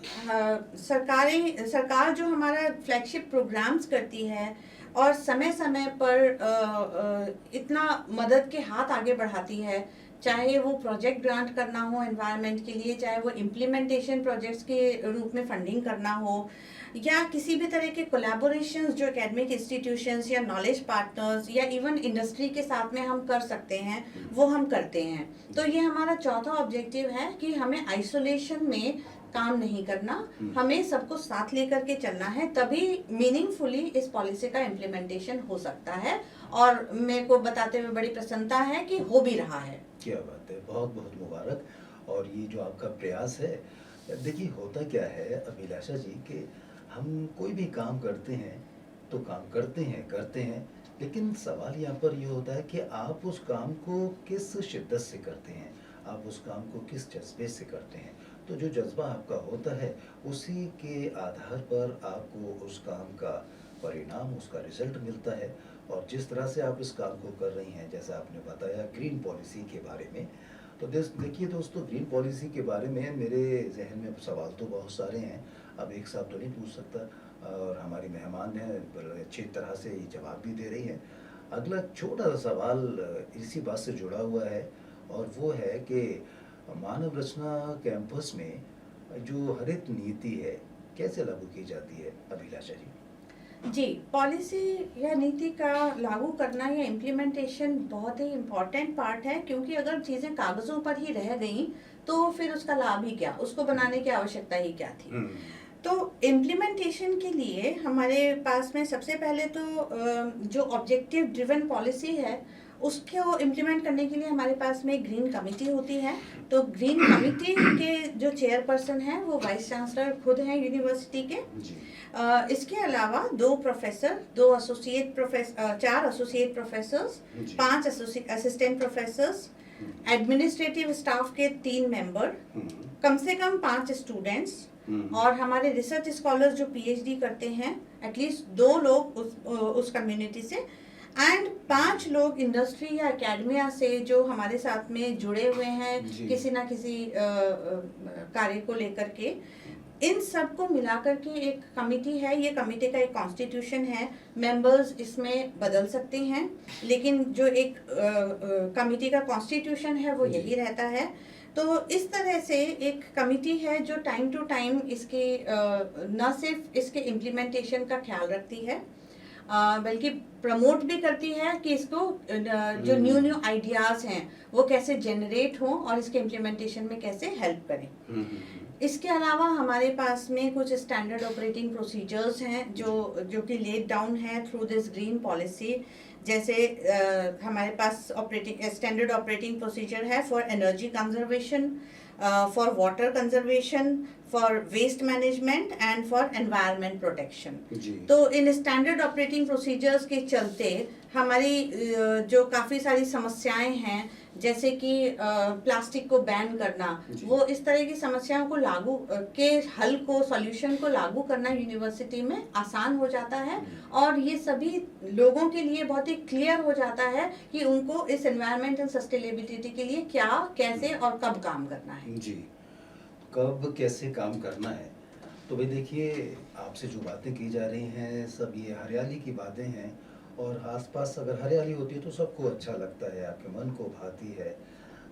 सरकार जो हमारा फ्लैगशिप प्रोग्राम्स करती है और समय समय पर इतना मदद के हाथ आगे बढ़ाती है, चाहे वो प्रोजेक्ट ग्रांट करना हो एनवायरनमेंट के लिए, चाहे वो इम्प्लीमेंटेशन प्रोजेक्ट्स के रूप में फंडिंग करना हो, या किसी भी तरह के कोलैबोरेशंस जो एकेडमिक इंस्टीट्यूशंस या नॉलेज पार्टनर्स या इवन इंडस्ट्री के साथ में हम कर सकते हैं, वो हम करते हैं। तो ये हमारा चौथा ऑब्जेक्टिव है कि हमें आइसोलेशन में काम नहीं करना, हमें सबको साथ लेकर के चलना है, तभी मीनिंगफुली इस पॉलिसी का इम्प्लीमेंटेशन हो सकता है। और मेरे को बताते हुए बड़ी प्रसन्नता है कि हो भी रहा है। क्या बात है, बहुत बहुत मुबारक। और ये जो आपका प्रयास है, देखिए होता क्या है अभिलाषा जी कि हम कोई भी काम करते हैं तो काम करते हैं, लेकिन सवाल यहाँ पर ये होता है कि आप उस काम को किस शिद्दत से करते हैं, आप उस काम को किस जज्बे से करते हैं। तो जो जज्बा आपका होता है, उसी के आधार पर आपको उस काम का परिणाम, उसका रिजल्ट मिलता है। और जिस तरह से आप इस काम को कर रही हैं, जैसा आपने बताया ग्रीन पॉलिसी के बारे में, तो देखिए दोस्तों, ग्रीन पॉलिसी के बारे में मेरे जहन में सवाल तो बहुत सारे हैं, अब एक साथ तो नहीं पूछ सकता, और हमारी मेहमान हैं बड़े अच्छी तरह से ये जवाब भी दे रही हैं। अगला छोटा सा सवाल इसी बात से जुड़ा हुआ है, और वो है कि मानव रचना कैंपस में जो हरित नीति है कैसे लागू की जाती है अभिलाषा जी? जी, पॉलिसी या नीति का लागू करना या इम्प्लीमेंटेशन बहुत ही इम्पोर्टेंट पार्ट है, क्योंकि अगर चीज़ें कागज़ों पर ही रह गई तो फिर उसका लाभ ही क्या, उसको बनाने की आवश्यकता ही क्या थी। तो इम्प्लीमेंटेशन के लिए हमारे पास में सबसे पहले तो जो ऑब्जेक्टिव ड्रिवन पॉलिसी है, उसको इम्प्लीमेंट करने के लिए हमारे पास में एक ग्रीन कमेटी होती है। तो ग्रीन कमेटी के जो चेयरपर्सन हैं वो वाइस चांसलर खुद हैं यूनिवर्सिटी के। इसके अलावा 2 professor, 4 associate professors, 5 assistant professors, administrative staff के 3 मेंबर, कम से कम 5 स्टूडेंट्स, और हमारे रिसर्च स्कॉलर जो पीएचडी करते हैं एटलीस्ट 2 लोग उस कम्युनिटी से, एंड 5 लोग इंडस्ट्री या एकेडमिया से जो हमारे साथ में जुड़े हुए हैं किसी ना किसी कार्य को लेकर के। इन सब को मिलाकर के एक कमिटी है। ये कमिटी का एक कॉन्स्टिट्यूशन है, मेंबर्स इसमें बदल सकते हैं, लेकिन जो एक कमिटी का कॉन्स्टिट्यूशन है वो यही रहता है। तो इस तरह से एक कमिटी है जो टाइम टू टाइम इसकी न सिर्फ इसके इम्प्लीमेंटेशन का ख्याल रखती है, बल्कि प्रमोट भी करती है कि इसको जो न्यू आइडियाज़ हैं वो कैसे जनरेट हों और इसके इम्प्लीमेंटेशन में कैसे हेल्प करें। इसके अलावा हमारे पास में कुछ स्टैंडर्ड ऑपरेटिंग प्रोसीजर्स हैं जो कि लेड डाउन है थ्रू दिस ग्रीन पॉलिसी। जैसे हमारे पास स्टैंडर्ड ऑपरेटिंग प्रोसीजर है for energy conservation, for water conservation, for waste management and for environment protection. जी। तो इन स्टैंडर्ड ऑपरेटिंग प्रोसीजर्स के चलते हमारी जो काफ़ी सारी समस्याएं हैं, जैसे कि प्लास्टिक को बैन करना, वो इस तरह की समस्याओं को लागू के हल को, सॉल्यूशन को लागू करना यूनिवर्सिटी में आसान हो जाता है और ये सभी लोगों के लिए बहुत ही क्लियर हो जाता है कि उनको इस एनवायरनमेंट एंड सस्टेनेबिलिटी के लिए क्या, कैसे और कब काम करना है। जी, कब कैसे काम करना है। तो भाई देखिए, आपसे जो बातें की जा रही हैं सब ये हरियाली की बातें हैं, और आसपास अगर हरियाली होती है तो सबको अच्छा लगता है, आपके मन को भाती है।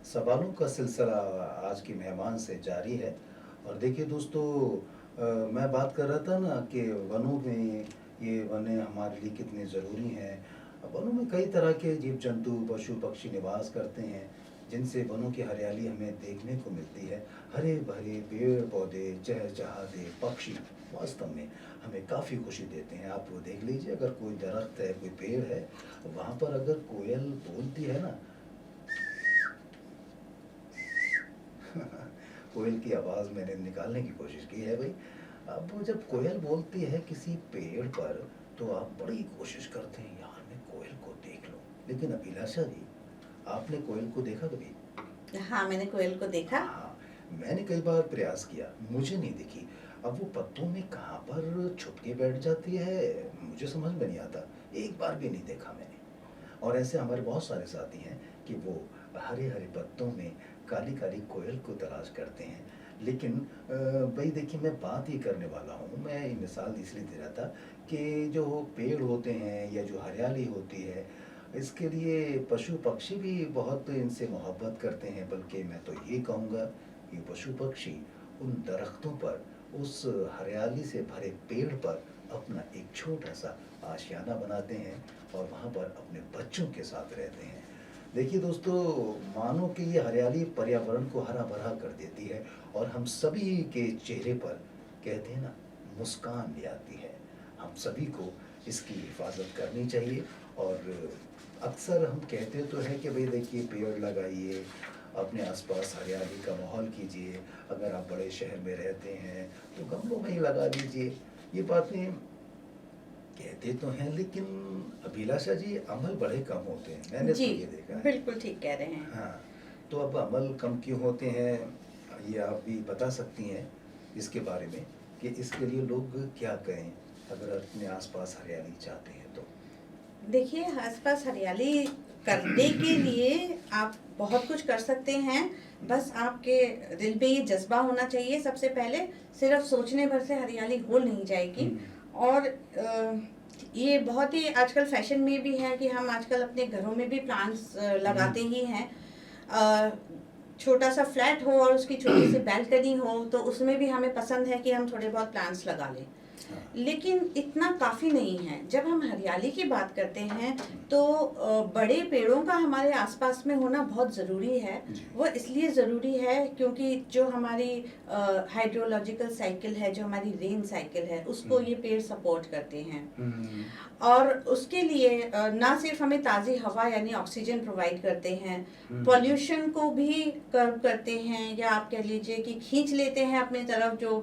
सवालों का सिलसिला आज की मेहमान से जारी है। और देखिए दोस्तों, मैं बात कर रहा था ना कि वनों में, ये वनें हमारे लिए कितने ज़रूरी हैं। वनों में कई तरह के जीव जंतु, पशु पक्षी निवास करते हैं, जिनसे वनों की हरियाली हमें देखने को मिलती है। हरे भरे पेड़ पौधे, चहचहाते पक्षी वास्तव में हमें काफ़ी खुशी देते हैं। आप वो देख लीजिए, अगर कोई दरख्त है, कोई पेड़ है, वहाँ पर अगर कोयल बोलती है ना कोयल की आवाज़ मैंने निकालने की कोशिश की है भाई। अब वो जब कोयल बोलती है किसी पेड़ पर, तो आप बड़ी कोशिश करते हैं, यार मैं कोयल को देख लूं। लेकिन अभिलाषा जी, आपने कोयल को देखा कभी? हाँ, मैंने कोयल को देखा। हाँ, मैंने कई बार प्रयास किया, मुझे नहीं दिखी। अब वो पत्तों में कहाँ पर छुप के बैठ जाती है, मुझे समझ में नहीं आता। एक बार भी नहीं देखा मैंने। और ऐसे हमारे बहुत सारे साथी हैं कि वो हरे हरे पत्तों में काली काली कोयल को तलाश करते हैं। लेकिन भाई देखिए, मैं बात ये करने वाला हूँ, मैं ये मिसाल इसलिए दे रहा था कि जो पेड़ होते हैं या जो हरियाली होती है, इसके लिए पशु पक्षी भी बहुत इनसे मोहब्बत करते हैं। बल्कि मैं तो ये कहूँगा कि पशु पक्षी उन दरख्तों पर, उस हरियाली से भरे पेड़ पर अपना एक छोटा सा आशियाना बनाते हैं और वहाँ पर अपने बच्चों के साथ रहते हैं। देखिए दोस्तों, मानो कि ये हरियाली पर्यावरण को हरा भरा कर देती है और हम सभी के चेहरे पर, कहते हैं ना, मुस्कान ले आती है। हम सभी को इसकी हिफाजत करनी चाहिए। और अक्सर हम कहते तो हैं कि भाई देखिए, पेड़ लगाइए, अपने आसपास हरियाली का माहौल कीजिए। अगर आप बड़े शहर में रहते हैं तो गमलों में ही लगा दीजिए। ये बातें कहते तो हैं, लेकिन अभिलाषा जी, अमल बड़े कम होते हैं, मैंने तो जी, ये देखा है। बिल्कुल ठीक कह रहे हैं। हाँ, तो अब अमल कम क्यों होते हैं, ये आप भी बता सकती हैं इसके बारे में, कि इसके लिए लोग क्या करें अगर अपने आसपास हरियाली चाहते हैं तो? देखिए, आसपास हरियाली करने के लिए आप बहुत कुछ कर सकते हैं। बस आपके दिल पे ये जज्बा होना चाहिए। सबसे पहले सिर्फ सोचने भर से हरियाली हो नहीं जाएगी। और ये बहुत ही आजकल फैशन में भी है कि हम आजकल अपने घरों में भी प्लांट्स लगाते ही हैं। छोटा सा फ्लैट हो और उसकी छोटी सी बैल्कनी हो, तो उसमें भी हमें पसंद है कि हम थोड़े बहुत प्लांट्स लगा लें। लेकिन इतना काफ़ी नहीं है। जब हम हरियाली की बात करते हैं तो बड़े पेड़ों का हमारे आसपास में होना बहुत ज़रूरी है। वो इसलिए ज़रूरी है क्योंकि जो हमारी हाइड्रोलॉजिकल साइकिल है, जो हमारी रेन साइकिल है, उसको ये पेड़ सपोर्ट करते हैं। और उसके लिए ना सिर्फ हमें ताज़ी हवा यानी ऑक्सीजन प्रोवाइड करते हैं, पॉल्यूशन को भी कर्व करते हैं, या आप कह लीजिए कि खींच लेते हैं अपनी तरफ जो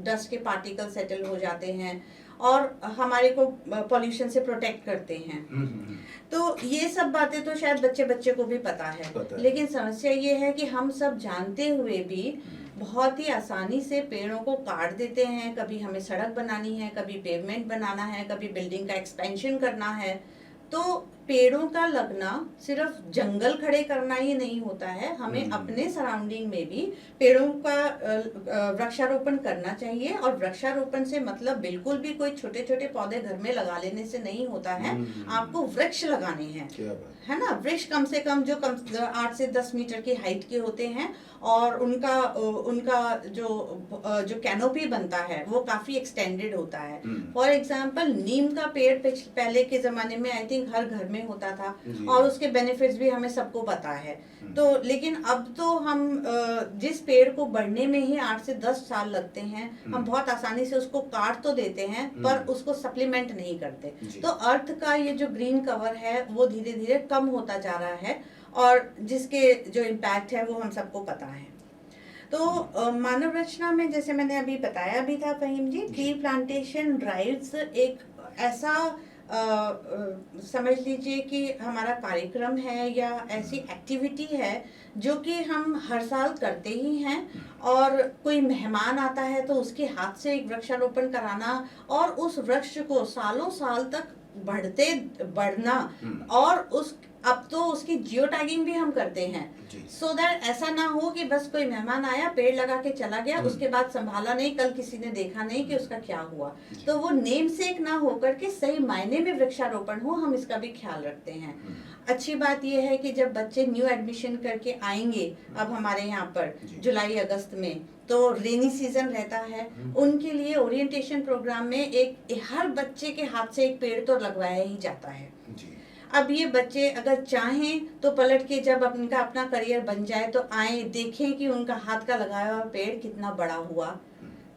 डस्ट के पार्टिकल सेटल हो जाते हैं, और हमारे को पॉल्यूशन से प्रोटेक्ट करते हैं। तो ये सब बातें तो शायद बच्चे बच्चे को भी पता है। लेकिन समस्या ये है कि हम सब जानते हुए भी बहुत ही आसानी से पेड़ों को काट देते हैं। कभी हमें सड़क बनानी है, कभी पेवमेंट बनाना है, कभी बिल्डिंग का एक्सपेंशन करना है। तो पेड़ों का लगना सिर्फ जंगल खड़े करना ही नहीं होता है, हमें अपने सराउंडिंग में भी पेड़ों का वृक्षारोपण करना चाहिए। और वृक्षारोपण से मतलब बिल्कुल भी कोई छोटे छोटे पौधे घर में लगा लेने से नहीं होता है। आपको वृक्ष लगाने हैं, है ना। वृक्ष कम से कम जो 8 से 10 मीटर की हाइट के होते हैं, और उनका जो कैनोपी बनता है वो काफी एक्सटेंडेड होता है। फॉर एग्जांपल, नीम का पेड़ पहले के जमाने में आई थिंक हर घर में होता था, और उसके बेनिफिट्स भी हमें सबको पता है। तो लेकिन अब तो हम जिस पेड़ को बढ़ने में ही 8 से 10 साल लगते हैं, हम बहुत आसानी से उसको काट तो देते हैं, पर उसको सप्लीमेंट नहीं करते। तो अर्थ का ये जो ग्रीन कवर है वो धीरे धीरे कम होता जा रहा है, और जिसके जो इम्पैक्ट है वो हम सबको पता है। तो मानव रचना में जैसे मैंने अभी बताया भी था फहीम जी, ट्री प्लांटेशन ड्राइव्स एक ऐसा समझ लीजिए कि हमारा कार्यक्रम है या ऐसी एक्टिविटी है जो कि हम हर साल करते ही हैं। और कोई मेहमान आता है तो उसके हाथ से एक वृक्षारोपण कराना और उस वृक्ष को सालों साल तक बढ़ना, और उस अब तो उसकी जियो टैगिंग भी हम करते हैं, सो दैट ऐसा ना हो कि बस कोई मेहमान आया पेड़ लगा के चला गया, उसके बाद संभाला नहीं, कल किसी ने देखा नहीं कि उसका क्या हुआ। तो वो नेम सेक ना होकर के सही मायने में वृक्षारोपण हो, हम इसका भी ख्याल रखते हैं। अच्छी बात यह है कि जब बच्चे न्यू एडमिशन करके आएंगे अब हमारे यहाँ पर जुलाई अगस्त में, तो रेनी सीजन रहता है, उनके लिए ओरिएंटेशन प्रोग्राम में एक हर बच्चे के हाथ से एक पेड़ तो लगवाया ही जाता है। अब ये बच्चे अगर चाहें तो पलट के जब उनका अपना करियर बन जाए तो आए देखें कि उनका हाथ का लगाया हुआ पेड़ कितना बड़ा हुआ।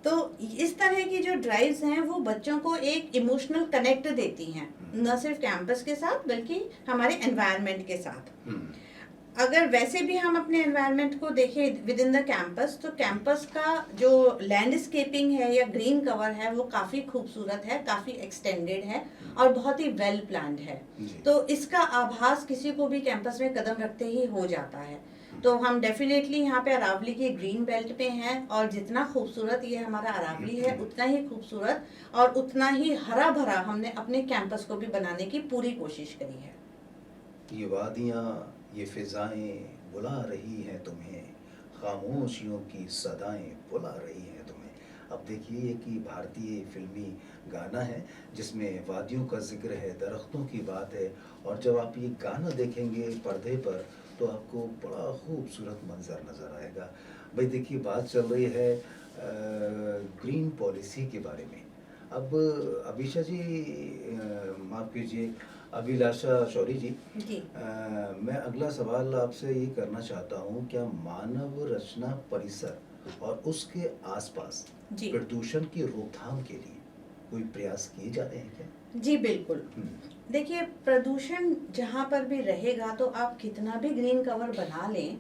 तो इस तरह की जो ड्राइव्स हैं वो बच्चों को एक इमोशनल कनेक्ट देती हैं, न सिर्फ कैंपस के साथ बल्कि हमारे एनवायरनमेंट के साथ। अगर वैसे भी हम अपने एनवायरनमेंट को देखें विद इन द कैंपस, तो कैंपस का जो लैंडस्केपिंग है या ग्रीन कवर है वो काफ़ी खूबसूरत है, काफ़ी एक्सटेंडेड है और बहुत ही वेल प्लान्ड है। तो इसका आभास किसी को भी कैंपस में कदम रखते ही हो जाता है। तो हम डेफिनेटली यहाँ पे अरावली के ग्रीन बेल्ट पे हैं और जितना खूबसूरत ये हमारा अरावली है उतना ही खूबसूरत और उतना ही हरा भरा हमने अपने कैंपस को भी बनाने की पूरी कोशिश करी है। ये वादियाँ, ये फिजाएं बुला रही हैं तुम्हें, खामोशियों की सदाएं बुला रही हैं तुम्हें। अब देखिए कि भारतीय फिल्मी गाना है जिसमें वादियों का जिक्र है, दरख्तों की बात है, और जब आप ये गाना देखेंगे पर्दे पर तो आपको बड़ा खूबसूरत मंजर नज़र आएगा। भाई देखिए बात चल रही है ग्रीन पॉलिसी के बारे में। अब अभिषा जी, माफ़ कीजिए, अभिलाषा शौरी जी, मैं अगला सवाल आपसे ये करना चाहता हूँ, क्या मानव रचना परिसर और उसके आसपास प्रदूषण की रोकथाम के लिए कोई प्रयास किए जा रहे हैं क्या? जी बिल्कुल। देखिए प्रदूषण जहाँ पर भी रहेगा तो आप कितना भी ग्रीन कवर बना लें,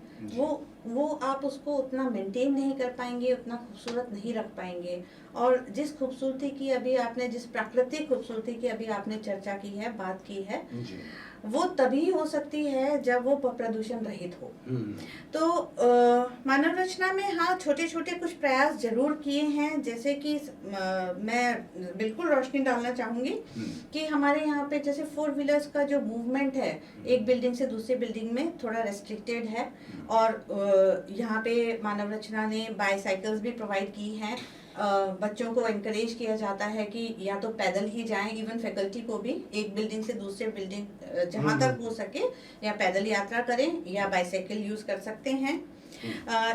वो आप उसको उतना मेंटेन नहीं कर पाएंगे, उतना खूबसूरत नहीं रख पाएंगे। और जिस खूबसूरती की अभी आपने, जिस प्राकृतिक खूबसूरती की अभी आपने चर्चा की है, बात की है, वो तभी हो सकती है जब वो प्रदूषण रहित हो। तो मानव रचना में हाँ छोटे छोटे कुछ प्रयास जरूर किए हैं, जैसे कि मैं बिल्कुल रोशनी डालना चाहूंगी कि हमारे यहाँ पे जैसे 4 व्हीलर्स का जो मूवमेंट है एक बिल्डिंग से दूसरी बिल्डिंग में थोड़ा रेस्ट्रिक्टेड है, और यहाँ पे मानव रचना ने बाईसाइकिल्स भी प्रोवाइड की हैं। बच्चों को एनकरेज किया जाता है कि या तो पैदल ही जाएं, इवन फैकल्टी को भी एक बिल्डिंग से दूसरे बिल्डिंग जहां तक हो सके या पैदल यात्रा करें या बाईसाइकिल यूज कर सकते हैं।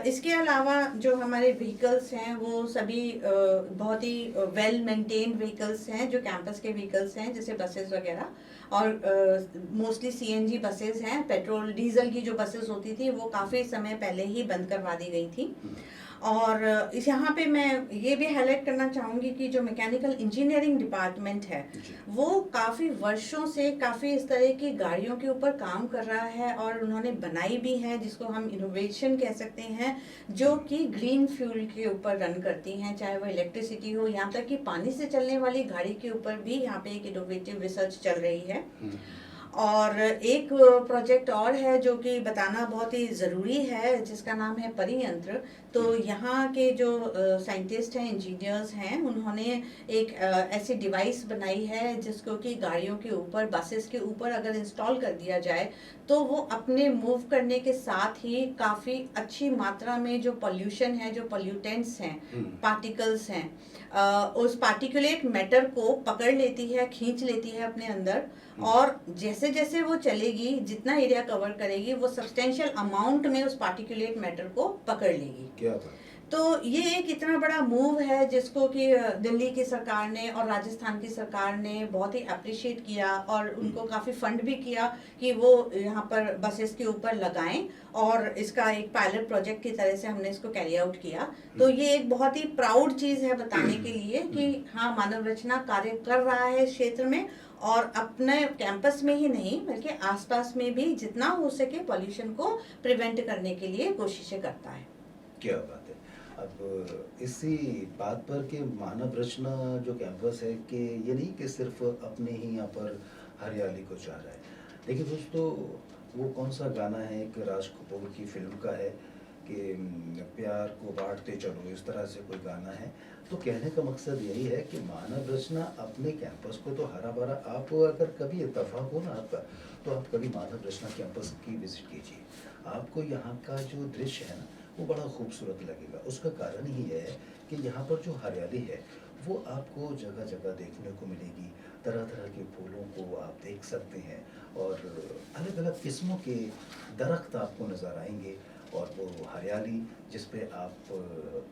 इसके अलावा जो हमारे व्हीकल्स हैं वो सभी बहुत ही वेल मेंटेन्ड व्हीकल्स हैं, जो कैंपस के व्हीकल्स हैं जैसे बसेस वगैरह, और मोस्टली सीएनजी बसेस हैं। पेट्रोल डीजल की जो बसेस होती थी वो काफ़ी समय पहले ही बंद करवा दी गई थी। और यहाँ पे मैं ये भी हाईलाइट करना चाहूँगी कि जो मैकेनिकल इंजीनियरिंग डिपार्टमेंट है वो काफ़ी वर्षों से काफ़ी इस तरह की गाड़ियों के ऊपर काम कर रहा है, और उन्होंने बनाई भी है जिसको हम इनोवेशन कह सकते हैं, जो कि ग्रीन फ्यूल के ऊपर रन करती हैं, चाहे वो इलेक्ट्रिसिटी हो, यहाँ तक कि पानी से चलने वाली गाड़ी के ऊपर भी यहाँ पे एक इनोवेटिव रिसर्च चल रही है। और एक प्रोजेक्ट और है जो कि बताना बहुत ही ज़रूरी है, जिसका नाम है परियंत्र। तो यहाँ के जो साइंटिस्ट हैं, इंजीनियर्स हैं, उन्होंने एक ऐसी डिवाइस बनाई है जिसको कि गाड़ियों के ऊपर, बसेस के ऊपर अगर इंस्टॉल कर दिया जाए तो वो अपने मूव करने के साथ ही काफ़ी अच्छी मात्रा में जो पॉल्यूशन है, जो पॉल्यूटेंट्स हैं, पार्टिकल्स हैं, उस पार्टिकुलेट मैटर को पकड़ लेती है, खींच लेती है अपने अंदर, और जैसे जैसे वो चलेगी, जितना एरिया कवर करेगी, वो सब्सटेंशियल अमाउंट में उस पार्टिकुलेट मैटर को पकड़ लेगी। क्या बात है। तो ये एक इतना बड़ा मूव है जिसको कि दिल्ली की सरकार ने और राजस्थान की सरकार ने बहुत ही अप्रिशिएट किया, और उनको काफ़ी फंड भी किया कि वो यहाँ पर बसेस के ऊपर लगाएं, और इसका एक पायलट प्रोजेक्ट की तरह से हमने इसको कैरी आउट किया। तो ये एक बहुत ही प्राउड चीज़ है बताने के लिए कि हाँ, मानव रचना कार्य कर रहा है इस क्षेत्र में, और अपने कैंपस में ही नहीं बल्कि आसपास में भी जितना हो सके पॉल्यूशन को प्रिवेंट करने के लिए कोशिशें करता है। क्या बात है। अब इसी बात पर कि मानव रचना जो कैंपस है कि ये नहीं कि सिर्फ अपने ही यहाँ पर हरियाली को चाह रहा है। देखिए दोस्तों, वो कौन सा गाना है, एक राज कपूर की फिल्म का है कि प्यार को बांटते चलो, इस तरह से कोई गाना है। तो कहने का मकसद यही है कि मानव रचना अपने कैंपस को तो हरा भरा, आप अगर कभी इत्तेफाक हो ना आपका, तो आप कभी मानव रचना कैंपस की विजिट कीजिए। आपको यहाँ का जो दृश्य है ना, वो बड़ा खूबसूरत लगेगा। उसका कारण ही ये है कि यहाँ पर जो हरियाली है वो आपको जगह जगह देखने को मिलेगी। तरह तरह के फूलों को आप देख सकते हैं और अलग अलग किस्मों के दरख्त आपको नज़र आएंगे। और वो हरियाली जिस पे आप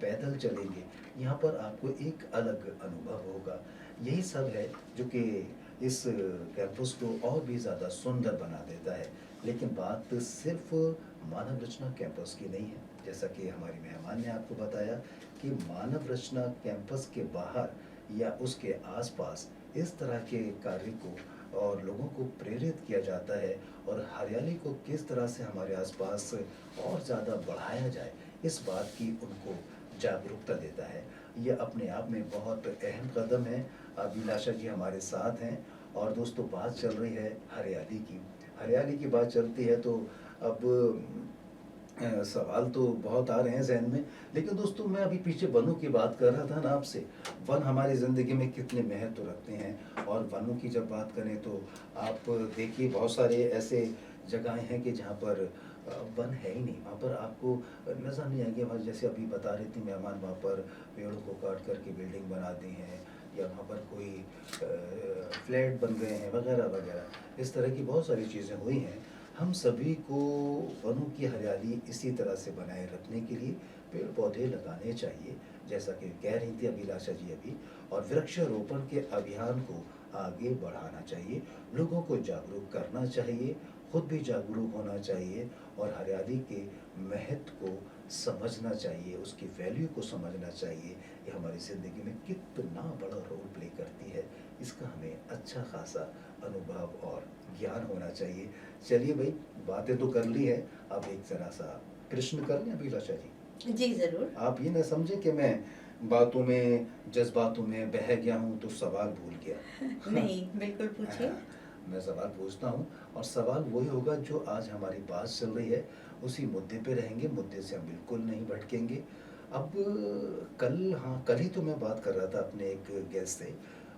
पैदल चलेंगे, यहाँ पर आपको एक अलग अनुभव होगा। यही सब है जो कि इस कैंपस को और भी ज़्यादा सुंदर बना देता है। लेकिन बात सिर्फ मानव रचना कैंपस की नहीं है। जैसा कि हमारी मेहमान ने आपको बताया कि मानव रचना कैंपस के बाहर या उसके आसपास इस तरह के कार्य को और लोगों को प्रेरित किया जाता है और हरियाली को किस तरह से हमारे आसपास और ज़्यादा बढ़ाया जाए, इस बात की उनको जागरूकता देता है। ये अपने आप में बहुत अहम कदम है। अभिलाषा जी हमारे साथ हैं और दोस्तों, बात चल रही है हरियाली की। हरियाली की बात चलती है तो अब सवाल तो बहुत आ रहे हैं जहन में। लेकिन दोस्तों, मैं अभी पीछे वनों की बात कर रहा था ना आपसे। वन हमारी ज़िंदगी में कितने महत्व रखते हैं। और वनों की जब बात करें तो आप देखिए, बहुत सारे ऐसे जगहें हैं कि जहाँ पर वन है ही नहीं। वहाँ पर आपको नज़र नहीं आएंगे। वहाँ जैसे अभी बता रही थी मेहमान, वहाँ पर पेड़ों को काट करके बिल्डिंग बना दी है या वहाँ पर कोई फ्लैट बन गए हैं वगैरह वगैरह। इस तरह की बहुत सारी चीज़ें हुई हैं। हम सभी को वनों की हरियाली इसी तरह से बनाए रखने के लिए पेड़ पौधे लगाने चाहिए, जैसा कि कह रही थी अभिलाषा जी अभी। और वृक्षारोपण के अभियान को आगे बढ़ाना चाहिए, लोगों को जागरूक करना चाहिए, खुद भी जागरूक होना चाहिए और हरियाली के महत्व को समझना चाहिए, उसकी वैल्यू को समझना चाहिए। ये हमारी ज़िंदगी में कितना बड़ा रोल प्ले करती है, इसका हमें अच्छा खासा अनुभव और ज्ञान होना चाहिए। चलिए भाई, बातें तो कर ली है, अब एक जरा सा प्रश्न कर लें अभिलाषा जी। जी जरूर। आप ये ना समझे कि मैं बातों में, जज्बातों में बह गया हूँ तो सवाल भूल गया। नहीं, बिल्कुल पूछिए। हाँ, मैं सवाल पूछता हूँ और सवाल वही होगा जो आज हमारी बात चल रही है, उसी मुद्दे पे रहेंगे। मुद्दे से हम बिल्कुल नहीं भटकेंगे। अब कल ही तो मैं बात कर रहा था अपने एक गेस्ट से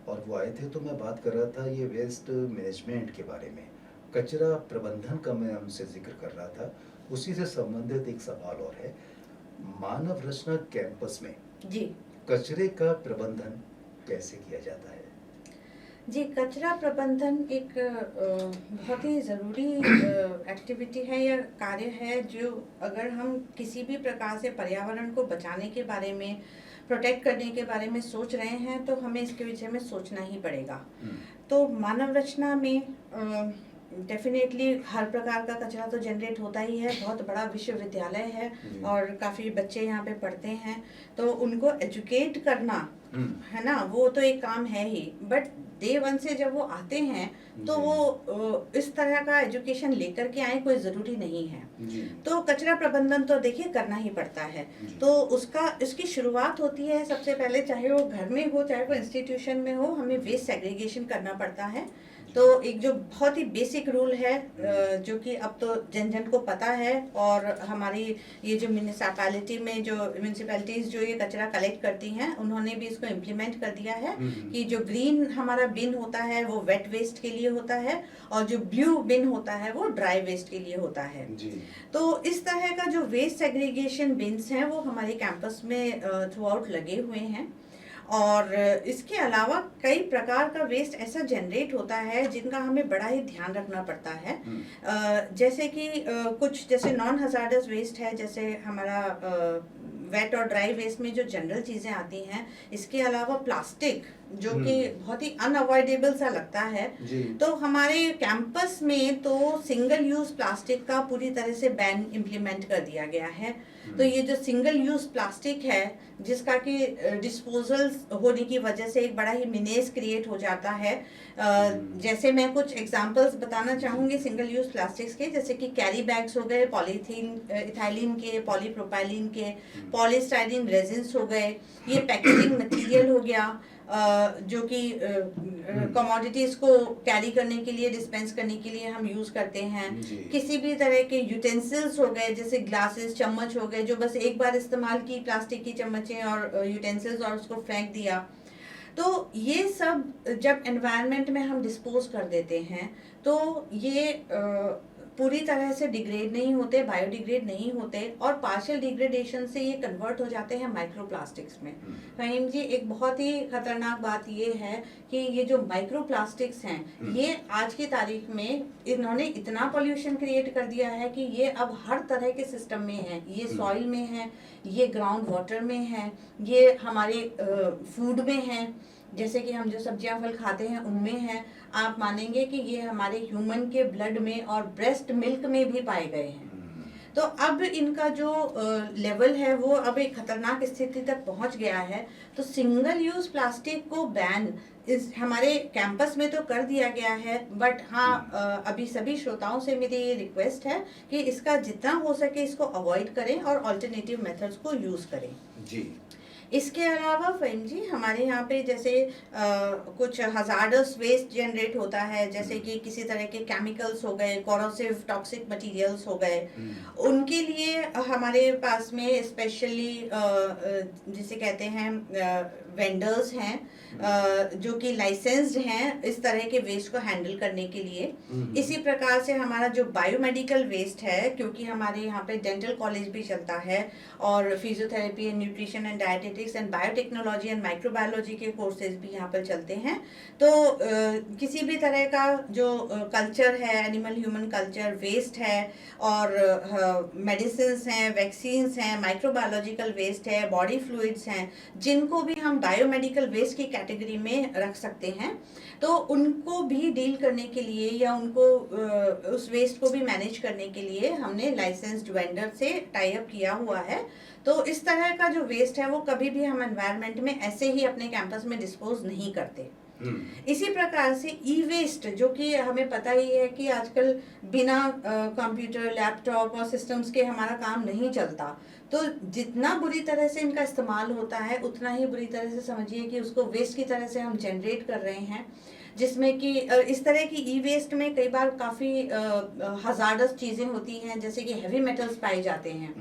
और वो आए थे, तो मैं बात कर रहा था ये वेस्ट मैनेजमेंट के बारे में, कचरा प्रबंधन का मैं उनसे जिक्र कर रहा था। उसी से संबंधित एक सवाल और है, मानव रचना कैंपस में जी कचरे का प्रबंधन कैसे किया जाता है? जी, कचरा प्रबंधन एक बहुत ही ज़रूरी एक्टिविटी है या कार्य है, जो अगर हम किसी भी प्रकार से पर्यावरण को बचाने के बारे में, प्रोटेक्ट करने के बारे में सोच रहे हैं, तो हमें इसके विषय में सोचना ही पड़ेगा। तो मानव रचना में डेफिनेटली हर प्रकार का कचरा तो जनरेट होता ही है। बहुत बड़ा विश्वविद्यालय है और काफ़ी बच्चे यहाँ पे पढ़ते हैं, तो उनको एजुकेट करना है ना, वो तो एक काम है ही। बट डे वन से जब वो आते हैं तो वो इस तरह का एजुकेशन लेकर के आए, कोई ज़रूरी नहीं है। तो कचरा प्रबंधन तो देखिए करना ही पड़ता है। तो इसकी शुरुआत होती है सबसे पहले, चाहे वो घर में हो चाहे वो इंस्टीट्यूशन में हो, हमें वेस्ट सेग्रीगेशन करना पड़ता है। तो एक जो बहुत ही बेसिक रूल है, जो कि अब तो जन जन को पता है, और हमारी ये जो म्यूनिसिपैलिटीज जो ये कचरा कलेक्ट करती हैं, उन्होंने भी इसको इम्प्लीमेंट कर दिया है कि जो ग्रीन हमारा बिन होता है वो वेट वेस्ट के लिए होता है और जो ब्लू बिन होता है वो ड्राई वेस्ट के लिए होता है। तो इस तरह का जो वेस्ट सेग्रीगेशन बिन्स हैं वो हमारे कैंपस में थ्रू आउट लगे हुए हैं। और इसके अलावा कई प्रकार का वेस्ट ऐसा जनरेट होता है जिनका हमें बड़ा ही ध्यान रखना पड़ता है। जैसे कि कुछ जैसे नॉन हजार्डस वेस्ट है, जैसे हमारा वेट और ड्राई वेस्ट में जो जनरल चीज़ें आती हैं। इसके अलावा प्लास्टिक, जो कि बहुत ही अनअवॉइडेबल सा लगता है, तो हमारे कैंपस में तो सिंगल यूज प्लास्टिक का पूरी तरह से बैन इम्प्लीमेंट कर दिया गया है। तो ये जो सिंगल यूज प्लास्टिक है, जिसका कि डिस्पोजल होने की वजह से एक बड़ा ही मिनेस क्रिएट हो जाता है। जैसे मैं कुछ एग्जांपल्स बताना चाहूंगी सिंगल यूज प्लास्टिक्स के, जैसे कि कैरी बैग्स हो गए, पॉलीथीन इथाइलिन के, पॉलीप्रोपाइलिन के, पॉलीस्टाइरीन रेजिन्स हो गए, ये पैकेजिंग मटेरियल हो गया, जो कि कमोडिटीज को कैरी करने के लिए, डिस्पेंस करने के लिए हम यूज करते हैं। किसी भी तरह के यूटेंसिल्स हो गए, जैसे ग्लासेस, चम्मच हो गए, जो बस एक बार इस्तेमाल की प्लास्टिक की चम्मचें और यूटेंसिल्स और उसको फेंक दिया। तो ये सब जब एनवायरनमेंट में हम डिस्पोज कर देते हैं तो ये पूरी तरह से डिग्रेड नहीं होते, बायोडिग्रेड नहीं होते, और पार्शियल डिग्रेडेशन से ये कन्वर्ट हो जाते हैं माइक्रोप्लास्टिक्स में। फहीम जी, एक बहुत ही खतरनाक बात ये है कि ये जो माइक्रोप्लास्टिक्स हैं, ये आज की तारीख में इन्होंने इतना पोल्यूशन क्रिएट कर दिया है कि ये अब हर तरह के सिस्टम में है। ये सॉइल में है, ये ग्राउंड वाटर में है, ये हमारे फूड में है, जैसे कि हम जो सब्जियां फल खाते हैं उनमें है। आप मानेंगे कि ये हमारे ह्यूमन के ब्लड में और ब्रेस्ट मिल्क में भी पाए गए हैं। तो अब इनका जो लेवल है वो अब एक खतरनाक स्थिति तक पहुंच गया है। तो सिंगल यूज प्लास्टिक को बैन इस हमारे कैंपस में तो कर दिया गया है, बट हाँ, अभी सभी श्रोताओं से मेरी ये रिक्वेस्ट है कि इसका जितना हो सके इसको अवॉइड करें और ऑल्टरनेटिव मेथड्स को यूज करें जी। इसके अलावा फहीम जी, हमारे यहाँ पे जैसे कुछ हजार्डस वेस्ट जनरेट होता है, जैसे कि किसी तरह के केमिकल्स हो गए, कोरोसिव टॉक्सिक मटेरियल्स हो गए, उनके लिए हमारे पास में स्पेशली जिसे कहते हैं वेंडर्स हैं जो कि लाइसेंस्ड हैं इस तरह के वेस्ट को हैंडल करने के लिए। इसी प्रकार से हमारा जो बायोमेडिकल वेस्ट है, क्योंकि हमारे यहाँ पे डेंटल कॉलेज भी चलता है और physiotherapy and nutrition and dietetics and biotechnology and microbiology के कोर्सेज भी यहाँ पर चलते हैं। तो किसी भी तरह का जो कल्चर है, एनिमल ह्यूमन कल्चर वेस्ट है, और मेडिसिन्स हैं, वैक्सीन्स हैं, माइक्रोबायोलॉजिकल वेस्ट है, बॉडी फ्लूइड्स हैं, जिनको भी हम बायोमेडिकल वेस्ट की कैटेगरी में रख सकते हैं, तो उनको भी डील करने के लिए या उनको उस वेस्ट को भी मैनेज करने के लिए हमने लाइसेंस्ड वेंडर से टाई अप किया हुआ है। तो इस तरह का जो वेस्ट है वो कभी भी हम एनवायरनमेंट में ऐसे ही अपने कैंपस में डिस्पोज नहीं करते। इसी प्रकार से ई वेस्ट, जो कि हमें पता ही है कि आजकल बिना कंप्यूटर, लैपटॉप और सिस्टम्स के हमारा काम नहीं चलता, तो जितना बुरी तरह से इनका इस्तेमाल होता है उतना ही बुरी तरह से समझिए कि उसको वेस्ट की तरह से हम जनरेट कर रहे हैं, जिसमें कि इस तरह की ई वेस्ट में कई बार काफ़ी हजार्डस चीज़ें होती हैं, जैसे कि हैवी मेटल्स पाए जाते हैं।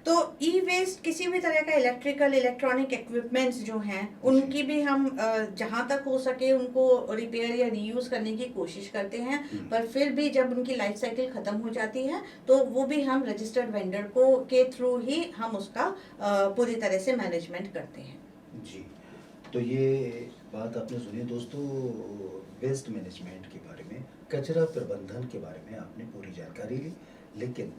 तो ई वेस्ट किसी भी तरह का इलेक्ट्रिकल, इलेक्ट्रॉनिक इक्विपमेंट्स जो हैं, उनकी भी हम जहाँ तक हो सके उनको रिपेयर या रीयूज करने की कोशिश करते हैं, पर फिर भी जब उनकी लाइफ साइकिल ख़त्म हो जाती है तो वो भी हम रजिस्टर्ड वेंडर को के थ्रू ही हम उसका पूरी तरह से मैनेजमेंट करते हैं जी। तो ये बात आपने सुनी दोस्तों, वेस्ट मैनेजमेंट के बारे में, कचरा प्रबंधन के बारे में आपने पूरी जानकारी ली। लेकिन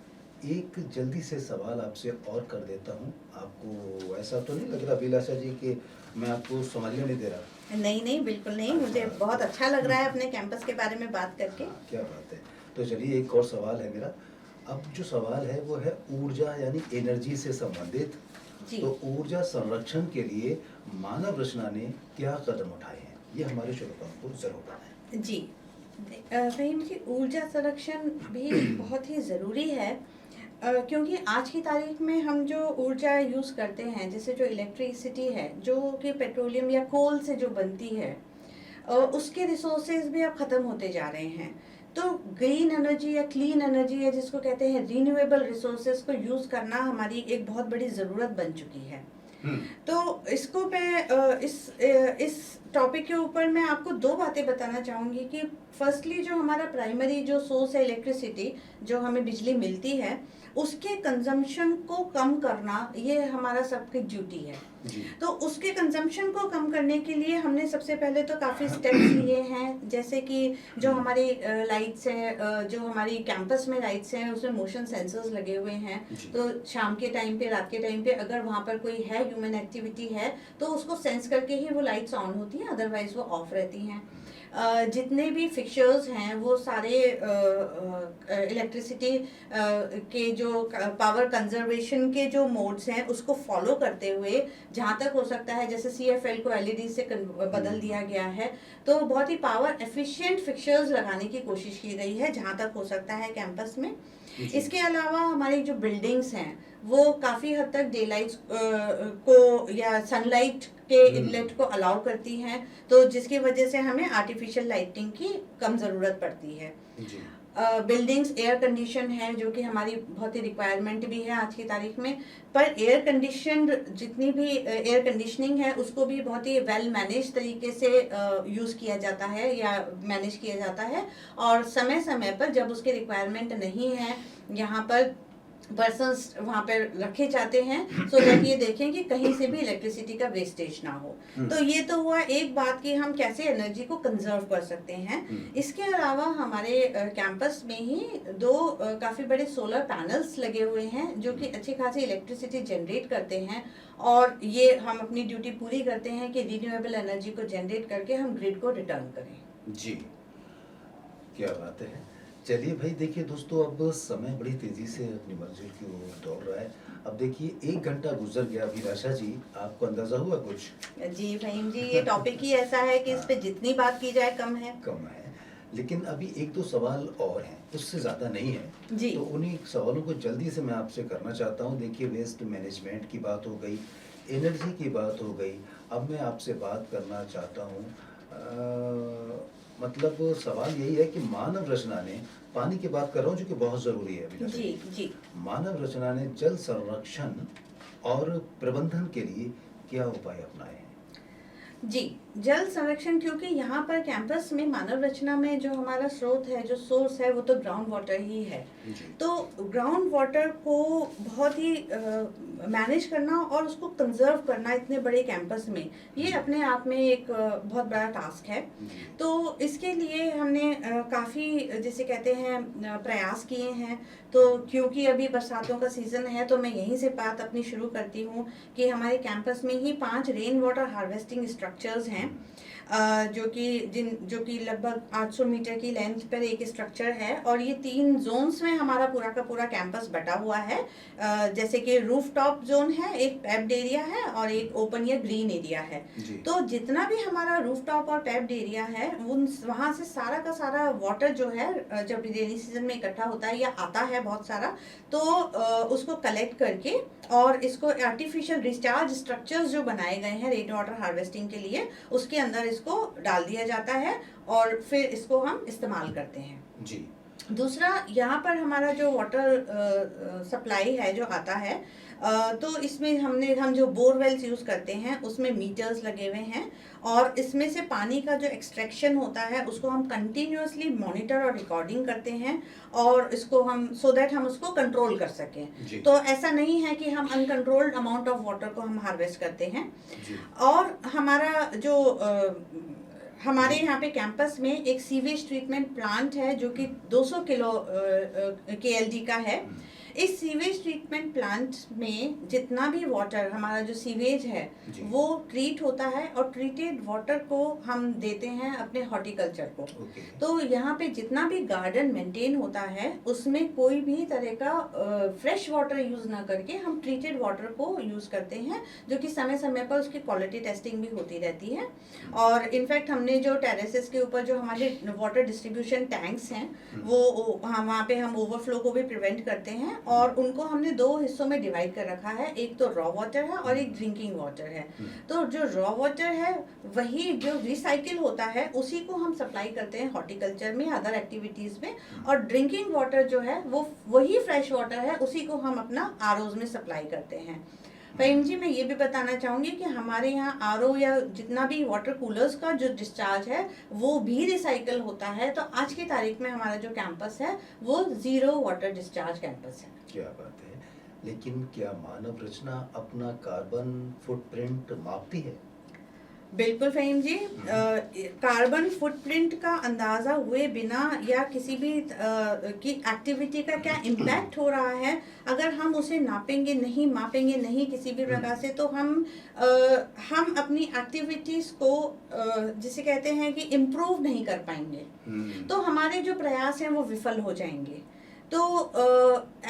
एक जल्दी से सवाल आपसे और कर देता हूँ, आपको ऐसा तो नहीं लग रहा अभिलाषा जी कि मैं आपको समझने नहीं दे रहा? नहीं, बिल्कुल नहीं। मुझे बहुत अच्छा लग रहा है अपने कैंपस के बारे में बात करके। क्या बात है। तो चलिए, एक और सवाल है मेरा। अब जो सवाल है वो है ऊर्जा यानी एनर्जी से संबंधित। तो ऊर्जा संरक्षण के लिए मानव रचना ने क्या कदम उठाए हैं, ये हमारे श्रोताओं को जरूर बताएं जी। फहीम जी, ऊर्जा संरक्षण भी बहुत ही ज़रूरी है, क्योंकि आज की तारीख में हम जो ऊर्जा यूज़ करते हैं, जैसे जो इलेक्ट्रिसिटी है जो कि पेट्रोलियम या कोल से जो बनती है, उसके रिसोर्सेज भी अब ख़त्म होते जा रहे हैं। तो ग्रीन एनर्जी या क्लीन एनर्जी या जिसको कहते हैं रीन्यूएबल रिसोर्सेज को यूज़ करना हमारी एक बहुत बड़ी ज़रूरत बन चुकी है। तो इसको मैं इस टॉपिक के ऊपर मैं आपको दो बातें बताना चाहूँगी कि फर्स्टली जो हमारा प्राइमरी जो सोर्स है इलेक्ट्रिसिटी, जो हमें बिजली मिलती है, उसके कंजम्पशन को कम करना ये हमारा सबकी ड्यूटी है। तो उसके कंजम्पशन को कम करने के लिए हमने सबसे पहले तो काफ़ी स्टेप्स लिए हैं, जैसे कि जो हमारी लाइट्स हैं, जो हमारी कैंपस में लाइट्स हैं उसमें मोशन सेंसर्स लगे हुए हैं। तो शाम के टाइम पे, रात के टाइम पे अगर वहाँ पर कोई है, ह्यूमन एक्टिविटी है, तो उसको सेंस करके ही वो लाइट्स ऑन होती हैं, अदरवाइज वो ऑफ रहती हैं। जितने भी फिक्चर्स हैं वो सारे इलेक्ट्रिसिटी के जो पावर कंजर्वेशन के जो मोड्स हैं उसको फॉलो करते हुए जहाँ तक हो सकता है, जैसे CFL को LED से बदल दिया गया है, तो बहुत ही पावर एफिशिएंट फिक्चर्स लगाने की कोशिश की गई है जहाँ तक हो सकता है कैंपस में। इसके अलावा हमारी जो बिल्डिंग्स हैं वो काफ़ी हद तक डे लाइट्स को या सनलाइट के इनलेट को अलाउ करती हैं, तो जिसकी वजह से हमें आर्टिफिशियल लाइटिंग की कम ज़रूरत पड़ती है। बिल्डिंग्स एयर कंडीशन है, जो कि हमारी बहुत ही रिक्वायरमेंट भी है आज की तारीख में, पर एयर कंडीशनड जितनी भी एयर कंडीशनिंग है उसको भी बहुत ही वेल मैनेज तरीके से यूज़ किया जाता है या मैनेज किया जाता है, और समय समय पर जब उसकी रिक्वायरमेंट नहीं है यहाँ पर पर्सन्स वहाँ पर रखे जाते हैं, सो दैट ये देखें कि कहीं से भी इलेक्ट्रिसिटी का वेस्टेज ना हो। तो ये तो हुआ एक बात कि हम कैसे एनर्जी को कंजर्व कर सकते हैं। इसके अलावा हमारे कैंपस में ही दो काफ़ी बड़े सोलर पैनल्स लगे हुए हैं जो कि अच्छी खासी इलेक्ट्रिसिटी जनरेट करते हैं, और ये हम अपनी ड्यूटी पूरी करते हैं कि रिन्यूएबल एनर्जी को जनरेट करके हम ग्रिड को रिटर्न करें। जी, क्या बात है। चलिए भाई, देखिए दोस्तों, अब समय बड़ी तेजी से अपनी मंजिल की ओर दौड़ रहा है। अब देखिए 1 घंटा गुजर गया। अभिलाषा जी, आपको अंदाजा हुआ कुछ? जी फहीम जी, ये टॉपिक ही ऐसा है कि इस पे जितनी बात की जाए कम है। लेकिन अभी 1-2 सवाल और हैं, उससे ज़्यादा नहीं है जी। तो उन्हीं सवालों को जल्दी से मैं आपसे करना चाहता हूँ। देखिए, वेस्ट मैनेजमेंट की बात हो गई, एनर्जी की बात हो गई। अब मैं आपसे बात करना चाहता हूँ, मतलब सवाल यही है कि मानव रचना ने, पानी की बात कर रहा हूँ जो कि बहुत ज़रूरी है अभी। जी। मानव रचना ने जल संरक्षण और प्रबंधन के लिए क्या उपाय अपनाए हैं? जी, जल संरक्षण, क्योंकि यहाँ पर कैंपस में मानव रचना में जो हमारा स्रोत है, जो सोर्स है, वो तो ग्राउंड वाटर ही है। तो ग्राउंड वाटर को बहुत ही मैनेज करना और उसको कंजर्व करना इतने बड़े कैंपस में, ये अपने आप में एक बहुत बड़ा टास्क है। तो इसके लिए हमने काफ़ी, जैसे कहते हैं, प्रयास किए हैं। तो क्योंकि अभी बरसातों का सीज़न है तो मैं यहीं से बात अपनी शुरू करती हूँ कि हमारे कैंपस में ही 5 रेन वाटर हार्वेस्टिंग स्ट्रक्चर्स हैं, जो कि लगभग 800 मीटर की लेंथ पर एक स्ट्रक्चर है, और ये 3 जोन्स में हमारा पूरा का पूरा कैंपस बटा हुआ है। जैसे कि रूफटॉप जोन है, एक पैप्ड एरिया है और एक ओपन या ग्रीन एरिया है। तो जितना भी हमारा रूफटॉप और पैप्ड एरिया है, वहाँ से सारा का सारा वाटर जो है, जब रेनी सीजन में इकट्ठा होता है या आता है बहुत सारा, तो उसको कलेक्ट करके और इसको आर्टिफिशियल डिस्चार्ज स्ट्रक्चर्स जो बनाए गए हैं रेन वाटर हार्वेस्टिंग के लिए, उसके अंदर इसको डाल दिया जाता है और फिर इसको हम इस्तेमाल करते हैं। जी। दूसरा, यहाँ पर हमारा जो वाटर सप्लाई है जो आता है, तो इसमें हम जो बोरवेल्स यूज़ करते हैं उसमें मीटर्स लगे हुए हैं, और इसमें से पानी का जो एक्सट्रैक्शन होता है उसको हम कंटिन्यूअसली मॉनिटर और रिकॉर्डिंग करते हैं, और इसको हम सो दैट हम उसको कंट्रोल कर सकें। तो ऐसा नहीं है कि हम अनकंट्रोल्ड अमाउंट ऑफ वाटर को हम हार्वेस्ट करते हैं। और हमारा जो हमारे यहाँ पे कैंपस में एक सीवेज ट्रीटमेंट प्लांट है जो कि 200 किलो KLD का है। इस सीवेज ट्रीटमेंट प्लांट में जितना भी वाटर हमारा जो सीवेज है वो ट्रीट होता है, और ट्रीटेड वाटर को हम देते हैं अपने हॉर्टिकल्चर को। तो यहाँ पे जितना भी गार्डन मेंटेन होता है उसमें कोई भी तरह का फ्रेश वाटर यूज़ ना करके हम ट्रीटेड वाटर को यूज़ करते हैं, जो कि समय समय पर उसकी क्वालिटी टेस्टिंग भी होती रहती है। और इनफैक्ट हमने जो टेरेसेस के ऊपर जो हमारे वाटर डिस्ट्रीब्यूशन टैंक्स हैं, वो वहाँ पे हम ओवरफ्लो को भी प्रिवेंट करते हैं, और उनको हमने 2 हिस्सों में डिवाइड कर रखा है। एक तो रॉ वाटर है और एक ड्रिंकिंग वाटर है। तो जो रॉ वाटर है वही जो रिसाइकिल होता है उसी को हम सप्लाई करते हैं हॉर्टिकल्चर में, अदर एक्टिविटीज़ में, और ड्रिंकिंग वाटर जो है वो वही फ्रेश वाटर है, उसी को हम अपना ROs में सप्लाई करते हैं। फहीम जी, मैं ये भी बताना चाहूँगी कि हमारे यहाँ RO या जितना भी वाटर कूलर्स का जो डिस्चार्ज है वो भी रिसाइकल होता है। तो आज की तारीख में हमारा जो कैंपस है वो 0 वाटर डिस्चार्ज कैंपस है। क्या बात है। लेकिन क्या मानव रचना अपना कार्बन फुटप्रिंट मापती है? बिल्कुल फ़हीम जी, कार्बन फुटप्रिंट का अंदाज़ा हुए बिना या किसी भी की एक्टिविटी का क्या इम्पैक्ट हो रहा है, अगर हम उसे नापेंगे नहीं, मापेंगे नहीं किसी भी प्रकार से, तो हम अपनी एक्टिविटीज़ को जिसे कहते हैं कि इम्प्रूव नहीं कर पाएंगे। तो हमारे जो प्रयास हैं वो विफल हो जाएंगे। तो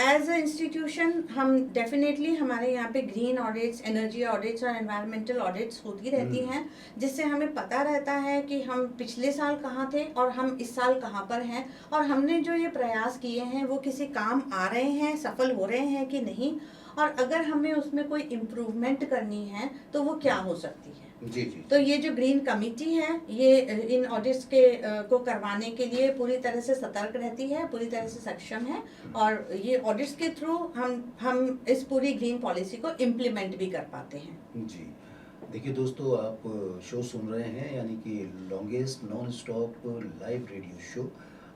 एज अ इंस्टीट्यूशन हम डेफिनेटली हमारे यहाँ पे ग्रीन ऑडिट्स, एनर्जी ऑडिट्स और एनवायरमेंटल ऑडिट्स होती रहती हैं, जिससे हमें पता रहता है कि हम पिछले साल कहाँ थे और हम इस साल कहाँ पर हैं, और हमने जो ये प्रयास किए हैं वो किसी काम आ रहे हैं, सफल हो रहे हैं कि नहीं, और अगर हमें उसमें कोई इम्प्रूवमेंट करनी है तो वो क्या हो सकती है। जी जी। तो ये जो ग्रीन कमेटी है ये इन ऑडिट्स के को करवाने के लिए पूरी तरह से सतर्क रहती है, पूरी तरह से सक्षम है, और ये ऑडिट्स के थ्रू हम इस पूरी ग्रीन पॉलिसी को इम्प्लीमेंट भी कर पाते हैं। जी। देखिए दोस्तों, आप शो सुन रहे हैं, यानी कि longest non stop live radio show,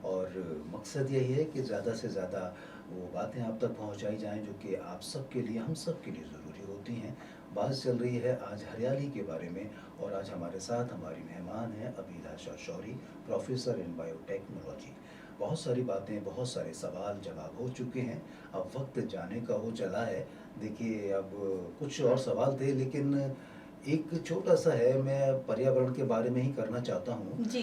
और मकसद यही है कि ज़्यादा से ज़्यादा वो बातें आप तक पहुंचाई जाएं जो कि आप सबके लिए, हम सब के लिए ज़रूरी होती हैं। बात चल रही है आज हरियाली के बारे में, और आज हमारे साथ हमारी मेहमान हैं अभिलाषा शौरी, प्रोफेसर इन बायोटेक्नोलॉजी। बहुत सारी बातें, बहुत सारे सवाल जवाब हो चुके हैं, अब वक्त जाने का हो चला है। देखिए, अब कुछ और सवाल थे, लेकिन एक छोटा सा है, मैं पर्यावरण के बारे में ही करना चाहता हूँ। जी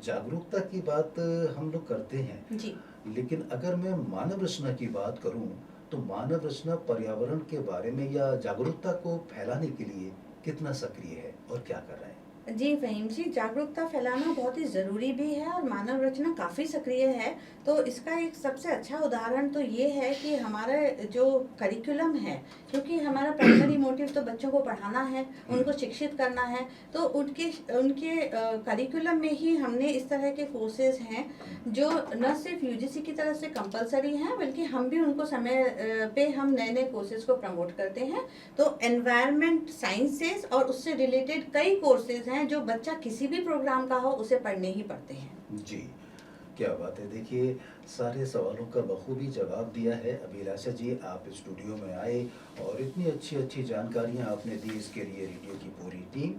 जागरूकता की बात हम लोग करते हैं, जी। लेकिन अगर मैं मानव रचना की बात करूं, तो मानव रचना पर्यावरण के बारे में या जागरूकता को फैलाने के लिए कितना सक्रिय है और क्या कर रहे हैं? जी फ़हीम जी, जागरूकता फैलाना बहुत ही ज़रूरी भी है और मानव रचना काफ़ी सक्रिय है। तो इसका एक सबसे अच्छा उदाहरण तो ये है कि हमारा जो करिकुलम है, क्योंकि हमारा प्राइमरी मोटिव तो बच्चों को पढ़ाना है, उनको शिक्षित करना है, तो उनके उनके करिकुलम में ही हमने इस तरह के कोर्सेज हैं जो न सिर्फ यूजीसी की तरफ से कंपलसरी हैं, बल्कि हम भी उनको समय पे हम नए-नए कोर्सेज को प्रमोट करते हैं। तो एनवायरनमेंट साइंसेस और उससे रिलेटेड कई कोर्सेज हैं जो बच्चा किसी भी प्रोग्राम का हो उसे पढ़ने ही पड़ते हैं। जी, क्या बात है। देखिए, सारे सवालों का बखूबी जवाब दिया है अभिलाषा जी। आप स्टूडियो में आए और इतनी अच्छी अच्छी जानकारियां आपने दी, इसके लिए रेडियो की पूरी टीम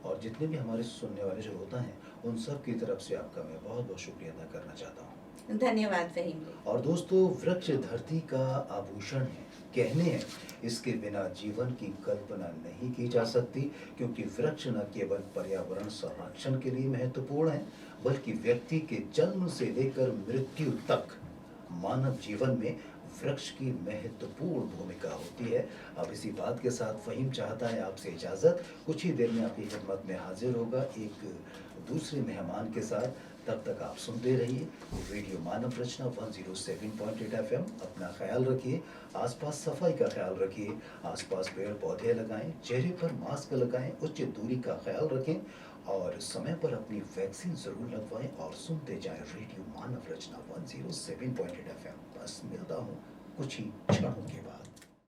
और जितने भी हमारे सुनने वाले श्रोता हैं, उन सब की तरफ से आपका मैं बहुत बहुत शुक्रिया अदा करना चाहता हूँ। धन्यवाद फ़हीम जी। और दोस्तों, वृक्ष धरती का आभूषण है, कहने हैं, इसके बिना जीवन की कल्पना नहीं की जा सकती, क्योंकि वृक्ष न केवल पर्यावरण संरक्षण के लिए महत्वपूर्ण है, बल्कि व्यक्ति के जन्म से लेकर मृत्यु तक मानव जीवन में वृक्ष की महत्वपूर्ण भूमिका होती है। अब इसी बात के साथ फ़हीम चाहता है आपसे इजाज़त, कुछ ही देर में आपकी खिदमत में हाजिर होगा एक दूसरे मेहमान के साथ। तब तक आप सुनते रहिए रेडियो मानव रचना 107.8 FM। अपना ख्याल रखिए, आसपास सफाई का ख्याल रखिए, आसपास पेड़ पौधे लगाएं, चेहरे पर मास्क लगाएं, उचित दूरी का ख्याल रखें और समय पर अपनी वैक्सीन जरूर लगवाएं और सुनते जाएं रेडियो मानव रचना 107.8 FM। बस मिलता हूँ कुछ ही क्षणों के बाद।